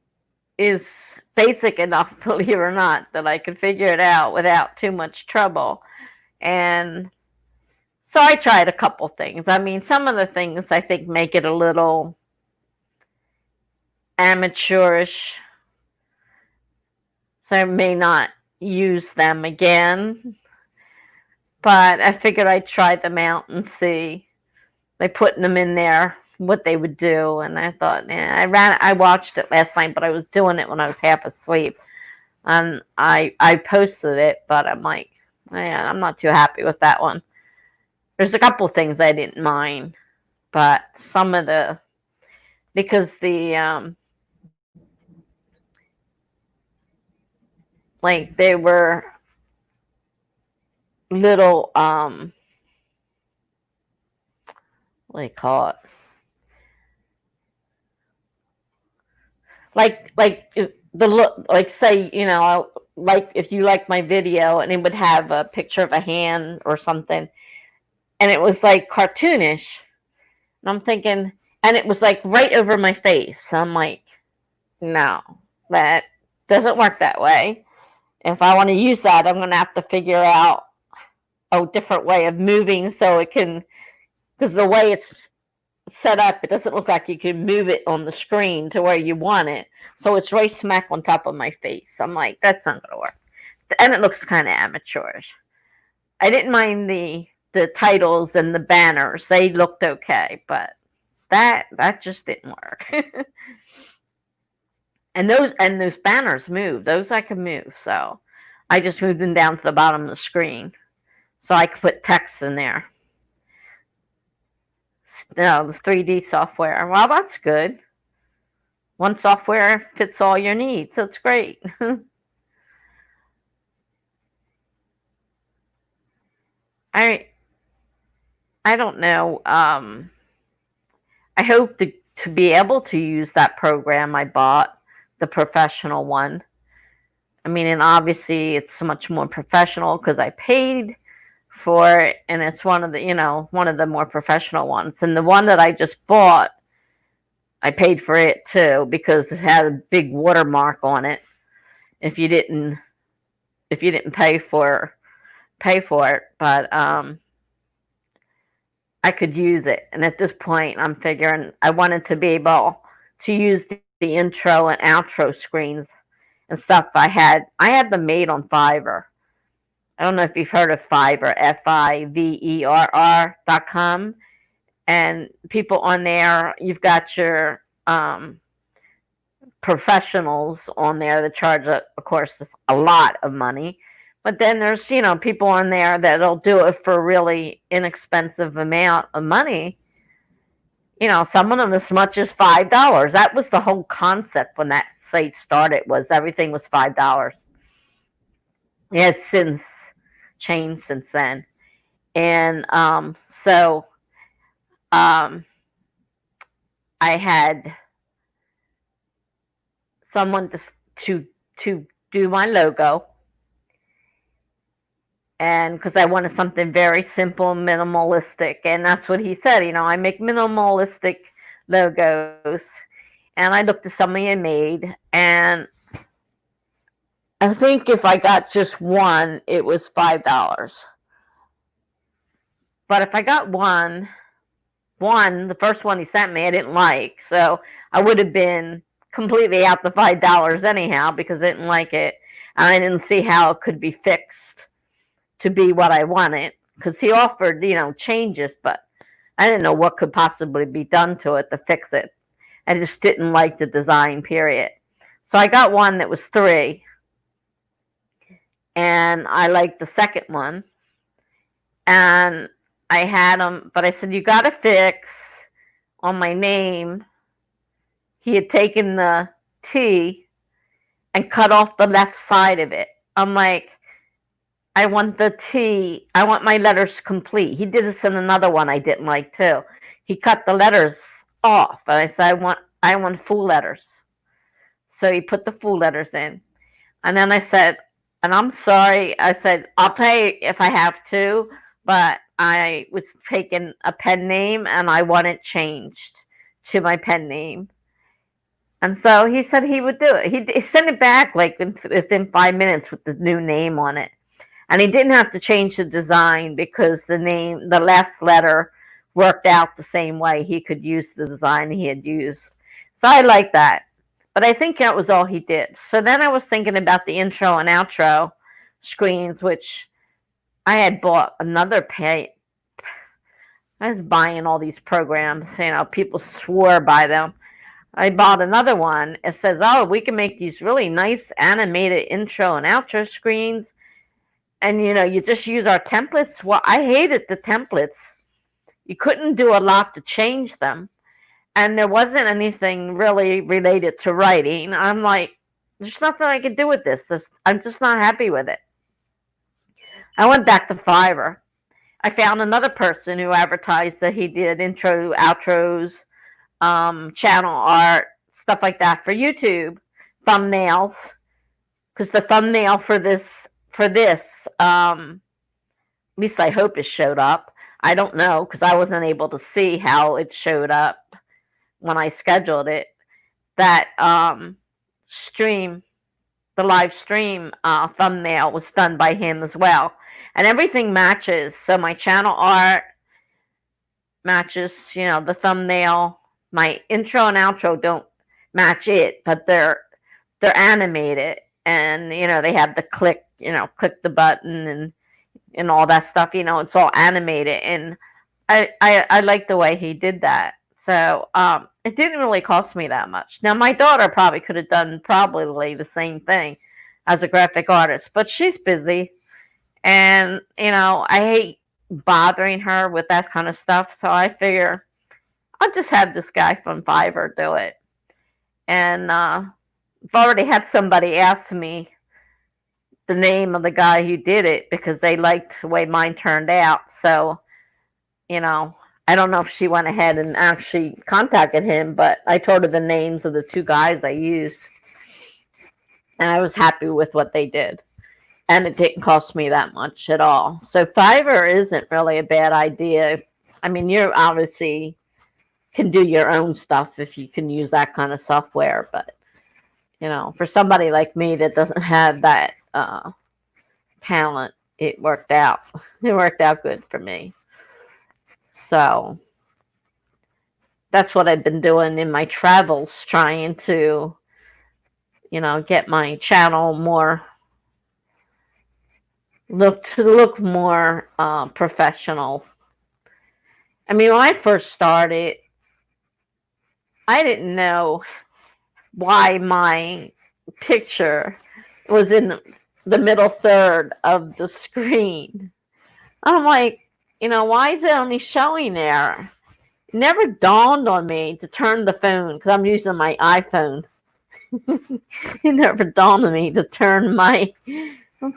is basic enough, believe it or not, that I could figure it out without too much trouble. And so I tried a couple things. I mean, some of the things I think make it a little amateurish, so I may not use them again. But I figured I'd try them out and see by putting them in there what they would do. And I thought, I watched it last night, but I was doing it when I was half asleep. And I posted it, but I'm like, I'm not too happy with that one. There's a couple things I didn't mind, but because like they were little, what do you call it? Like the look, like say, like if you like my video and it would have a picture of a hand or something, and it was like cartoonish, and I'm thinking, and it was like right over my face. I'm like, no, that doesn't work that way. If I want to use that, I'm going to have to figure out a different way of moving so it can, because the way it's set up, it doesn't look like you can move it on the screen to where you want it. So it's right smack on top of my face. I'm like, that's not going to work. And it looks kind of amateurish. I didn't mind the titles and the banners. They looked okay, but that just didn't work. and those banners move. Those I can move. So I just moved them down to the bottom of the screen so I could put text in there. The 3D software. Well, that's good. One software fits all your needs, so it's great. I don't know. I hope to be able to use that program I bought, the professional one. I mean, and obviously it's so much more professional because I paid for it, and it's one of the more professional ones. And the one that I just bought, I paid for it too because it had a big watermark on it. If you didn't pay for it, but I could use it. And at this point, I'm figuring I wanted to be able to use the intro and outro screens and stuff. I had them made on Fiverr. I don't know if you've heard of Fiverr, Fiverr.com. And people on there, you've got your professionals on there that charge, of course, a lot of money. But then there's, people on there that'll do it for a really inexpensive amount of money. Some of them as much as $5. That was the whole concept when that site started, was everything was $5. It has since changed since then. And so um, I had someone to do my logo, and because I wanted something very simple, minimalistic, and that's what he said. I make minimalistic logos, and I looked at something I made, and I think if I got just one, it was $5. But if I got one, the first one he sent me, I didn't like, so I would have been completely out the $5 anyhow because I didn't like it, and I didn't see how it could be fixed to be what I wanted, because he offered, changes, but I didn't know what could possibly be done to it to fix it. I just didn't like the design, period. So I got one that was 3, and I liked the second one, and I had him, but I said, you got to fix on my name. He had taken the T and cut off the left side of it. I'm like, I want the T, I want my letters complete. He did this in another one I didn't like too. He cut the letters off, and I said, I want full letters. So he put the full letters in. And then I said, and I'm sorry, I said, I'll pay if I have to, but I was taking a pen name and I want it changed to my pen name. And so he said he would do it. He sent it back like within 5 minutes with the new name on it. And he didn't have to change the design because the last letter worked out the same way. He could use the design he had used. So I like that. But I think that was all he did. So then I was thinking about the intro and outro screens, which I had bought another pay. I was buying all these programs. People swore by them. I bought another one. It says, oh, we can make these really nice animated intro and outro screens. And, you just use our templates. Well, I hated the templates. You couldn't do a lot to change them. And there wasn't anything really related to writing. I'm like, there's nothing I can do with this. I'm just not happy with it. I went back to Fiverr. I found another person who advertised that he did intro, outros, channel art, stuff like that for YouTube, thumbnails. Because the thumbnail for this, at least I hope it showed up. I don't know because I wasn't able to see how it showed up when I scheduled it. That stream, the live stream thumbnail was done by him as well, and everything matches. So my channel art matches, the thumbnail. My intro and outro don't match it, but they're animated, and they have the click the button and all that stuff. It's all animated, and I like the way he did that. So it didn't really cost me that much. Now my daughter probably could have done probably the same thing as a graphic artist, but she's busy, and I hate bothering her with that kind of stuff. So I figure I'll just have this guy from Fiverr do it. And I've already had somebody ask me the name of the guy who did it because they liked the way mine turned out. So, I don't know if she went ahead and actually contacted him, but I told her the names of the 2 guys I used. And I was happy with what they did. And it didn't cost me that much at all. So Fiverr isn't really a bad idea. I mean, you obviously can do your own stuff if you can use that kind of software, but for somebody like me that doesn't have that talent, it worked out. It worked out good for me. So that's what I've been doing in my travels, trying to, get my channel look more professional. I mean, when I first started, I didn't know why my picture was in the middle third of the screen. I'm like, why is it only showing there? It never dawned on me to turn the phone because I'm using my iPhone. It never dawned on me to turn my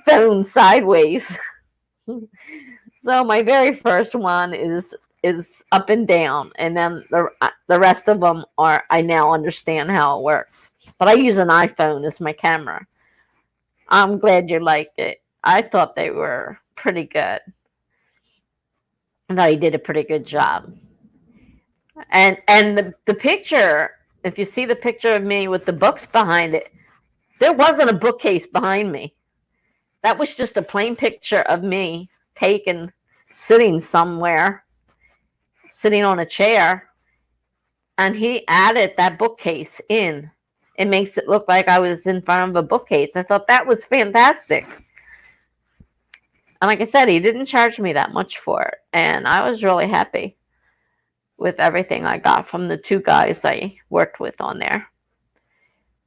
phone sideways. So my very first one is up and down, and then the rest of them are I now understand how it works. But I use an iPhone as my camera. I'm glad you liked it. I thought they were pretty good. I thought he did a pretty good job. And the picture, if you see the picture of me with the books behind it, there wasn't a bookcase behind me. That was just a plain picture of me taken sitting somewhere, sitting on a chair, and he added that bookcase in. It makes it look like I was in front of a bookcase. I thought that was fantastic. And like I said, he didn't charge me that much for it. And I was really happy with everything I got from the two guys I worked with on there.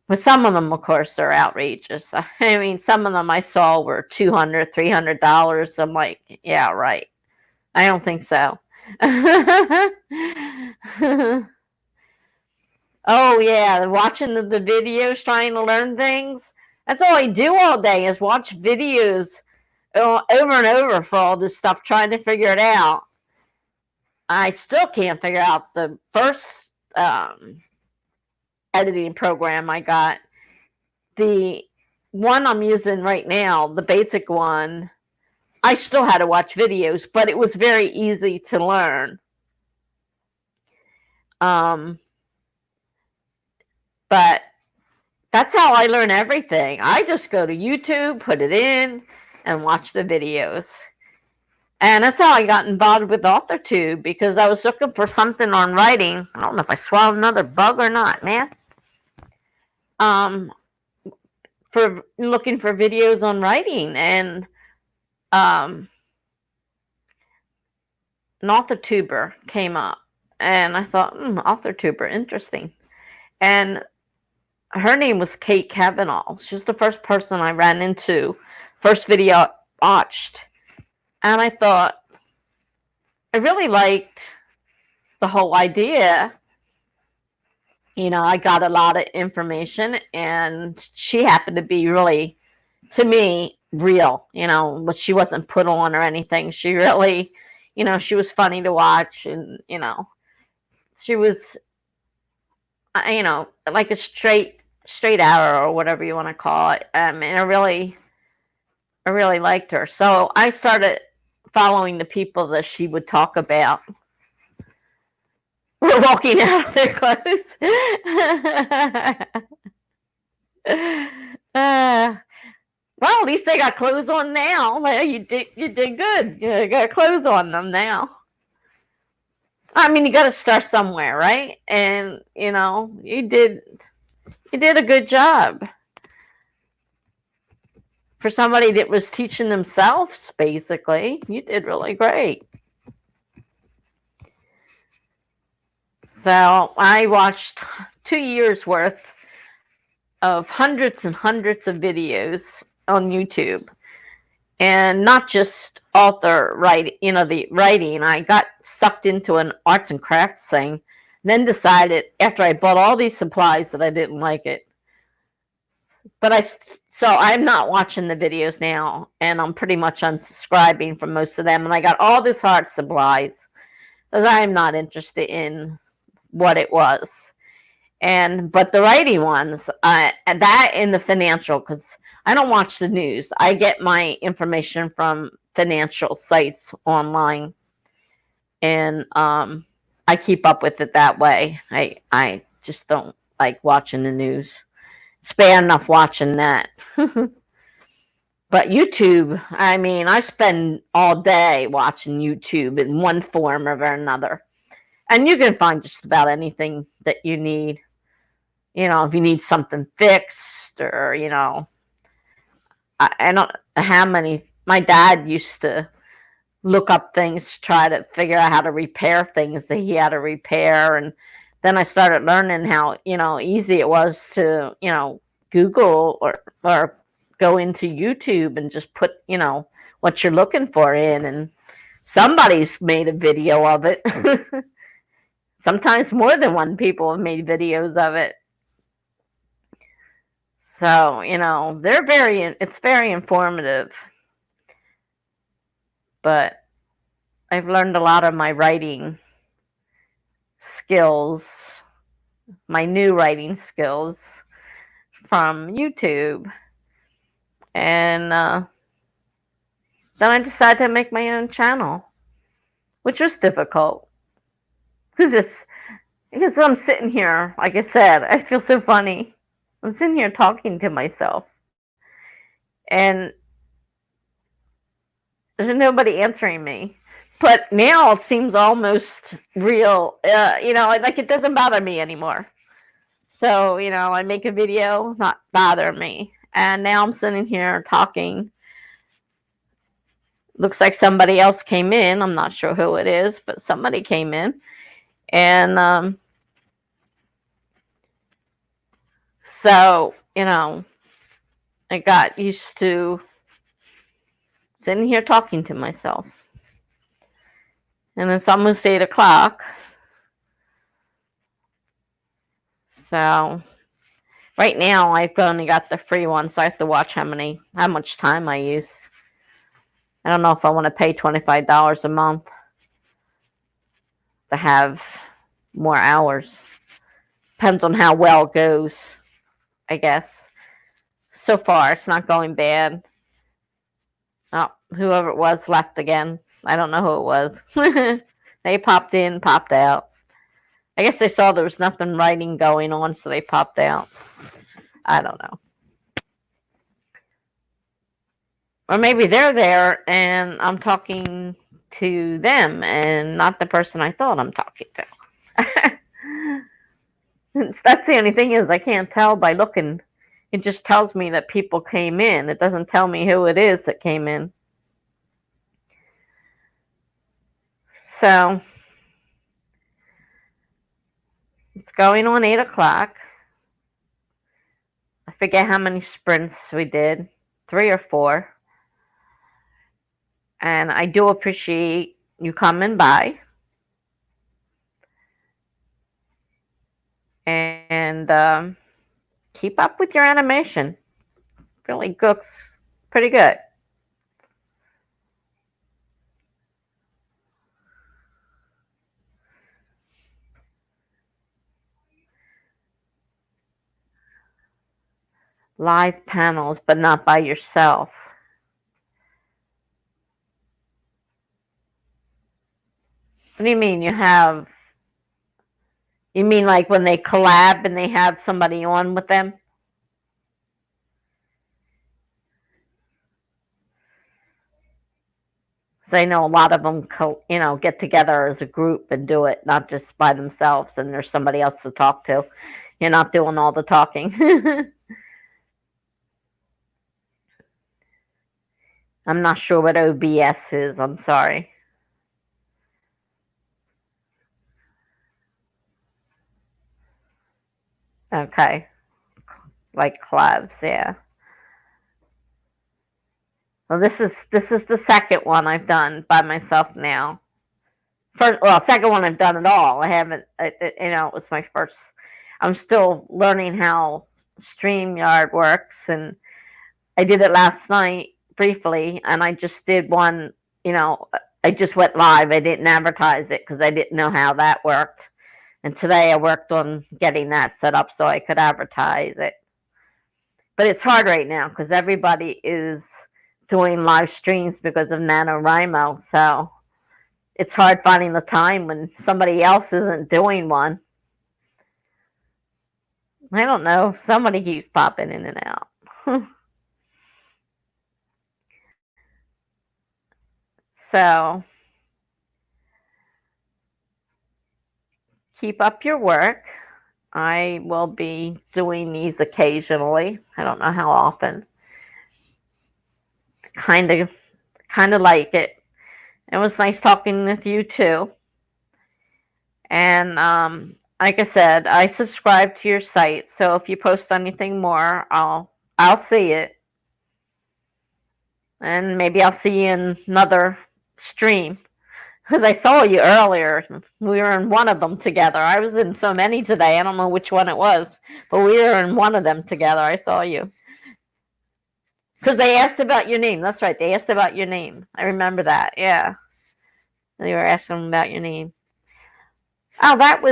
But some of them, of course, are outrageous. I mean, some of them I saw were $200, $300. I'm like, yeah, right. I don't think so. Oh, yeah, watching the videos, trying to learn things. That's all I do all day is watch videos over and over for all this stuff, trying to figure it out. I still can't figure out the first editing program I got. The one I'm using right now, the basic one, I still had to watch videos, but it was very easy to learn. But that's how I learn everything. I just go to YouTube, put it in, and watch the videos. And that's how I got involved with AuthorTube, because I was looking for something on writing. I don't know if I swallowed another bug or not, man. For looking for videos on writing, and an AuthorTuber came up, and I thought, AuthorTuber, interesting. And her name was Kate Kavanaugh. She was the first person I ran into, first video I watched. And I thought, I really liked the whole idea. I got a lot of information, and she happened to be really, to me, real. But she wasn't put on or anything. She really, she was funny to watch, and she was, like a straight arrow, or whatever you want to call it. And I really liked her. So I started following the people that she would talk about. We're walking out of their clothes. Well, at least they got clothes on now. You did good. You got clothes on them now. I mean, you got to start somewhere, right? And you did a good job for somebody that was teaching themselves. Basically, you did really great. So I watched 2 years worth of hundreds and hundreds of videos on YouTube, and not just author writing, the writing. I got sucked into an arts and crafts thing, then decided after I bought all these supplies that I didn't like it. So I'm not watching the videos now, and I'm pretty much unsubscribing from most of them. And I got all this art supplies because I'm not interested in what it was. But the writing ones, and that in the financial, because I don't watch the news. I get my information from financial sites online, and I keep up with it that way. I just don't like watching the news. It's bad enough watching that. But YouTube, I mean, I spend all day watching YouTube in one form or another. And you can find just about anything that you need. If you need something fixed, or, I don't know how many. My dad used to look up things to try to figure out how to repair things that he had to repair. And then I started learning how, easy it was to, Google or go into YouTube and just put, what you're looking for in, and somebody's made a video of it. Sometimes more than one people have made videos of it. So, it's very informative. But I've learned a lot of my writing skills, my new writing skills from YouTube. And then I decided to make my own channel, which was difficult. Because I'm sitting here, like I said, I feel so funny. I'm sitting here talking to myself. And there's nobody answering me. But now it seems almost real. Like it doesn't bother me anymore. So, I make a video, not bother me. And now I'm sitting here talking. Looks like somebody else came in. I'm not sure who it is, but somebody came in. And so, I got used to sitting here talking to myself. And it's almost 8 o'clock. So right now I've only got the free one, so I have to watch how much time I use. I don't know if I want to pay $25 a month to have more hours. Depends on how well it goes, I guess. So far, it's not going bad. Oh, whoever it was left again. I don't know who it was. They popped in, popped out. I guess they saw there was nothing writing going on, so they popped out. I don't know. Or maybe they're there and I'm talking to them and not the person I thought I'm talking to. That's the only thing is I can't tell by looking. It just tells me that people came in. It doesn't tell me who it is that came in. So it's going on 8 o'clock. I forget how many sprints we did, 3 or 4. And I do appreciate you coming by. And keep up with your animation. Really looks pretty good. Live panels, but not by yourself. What do you mean you mean like when they collab and they have somebody on with them? So I know a lot of them, get together as a group and do it, not just by themselves, and there's somebody else to talk to. You're not doing all the talking. I'm not sure what OBS is. I'm sorry. Okay. Like collabs, yeah. Well, this is the second one I've done by myself now. Second one I've done at all. I haven't. It was my first. I'm still learning how StreamYard works, and I did it last night briefly, and I just did one. I just went live. I didn't advertise it because I didn't know how that worked. And today I worked on getting that set up so I could advertise it. But it's hard right now because everybody is doing live streams because of NaNoWriMo. So it's hard finding the time when somebody else isn't doing one. I don't know. Somebody keeps popping in and out. So keep up your work. I will be doing these occasionally. I don't know how often. Kind of like it. It was nice talking with you too. And like I said, I subscribe to your site, so if you post anything more, I'll see it. And maybe I'll see you in another stream. Because I saw you earlier. We were in one of them together. I was in so many today. I don't know which one it was. But we were in one of them together. I saw you. Because they asked about your name. That's right. They asked about your name. I remember that. Yeah. They were asking about your name. Oh, that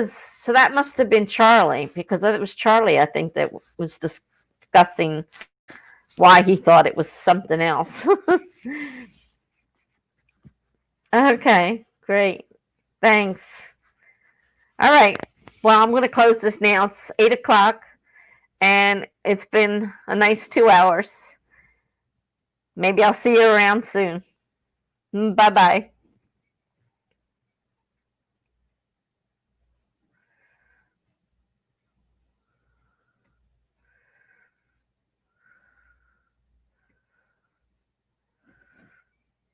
must have been Charlie. Because it was Charlie, I think, that was discussing why he thought it was something else. Okay, great. Thanks. All right. Well, I'm going to close this now. It's 8 o'clock, and it's been a nice 2 hours. Maybe I'll see you around soon. Bye bye.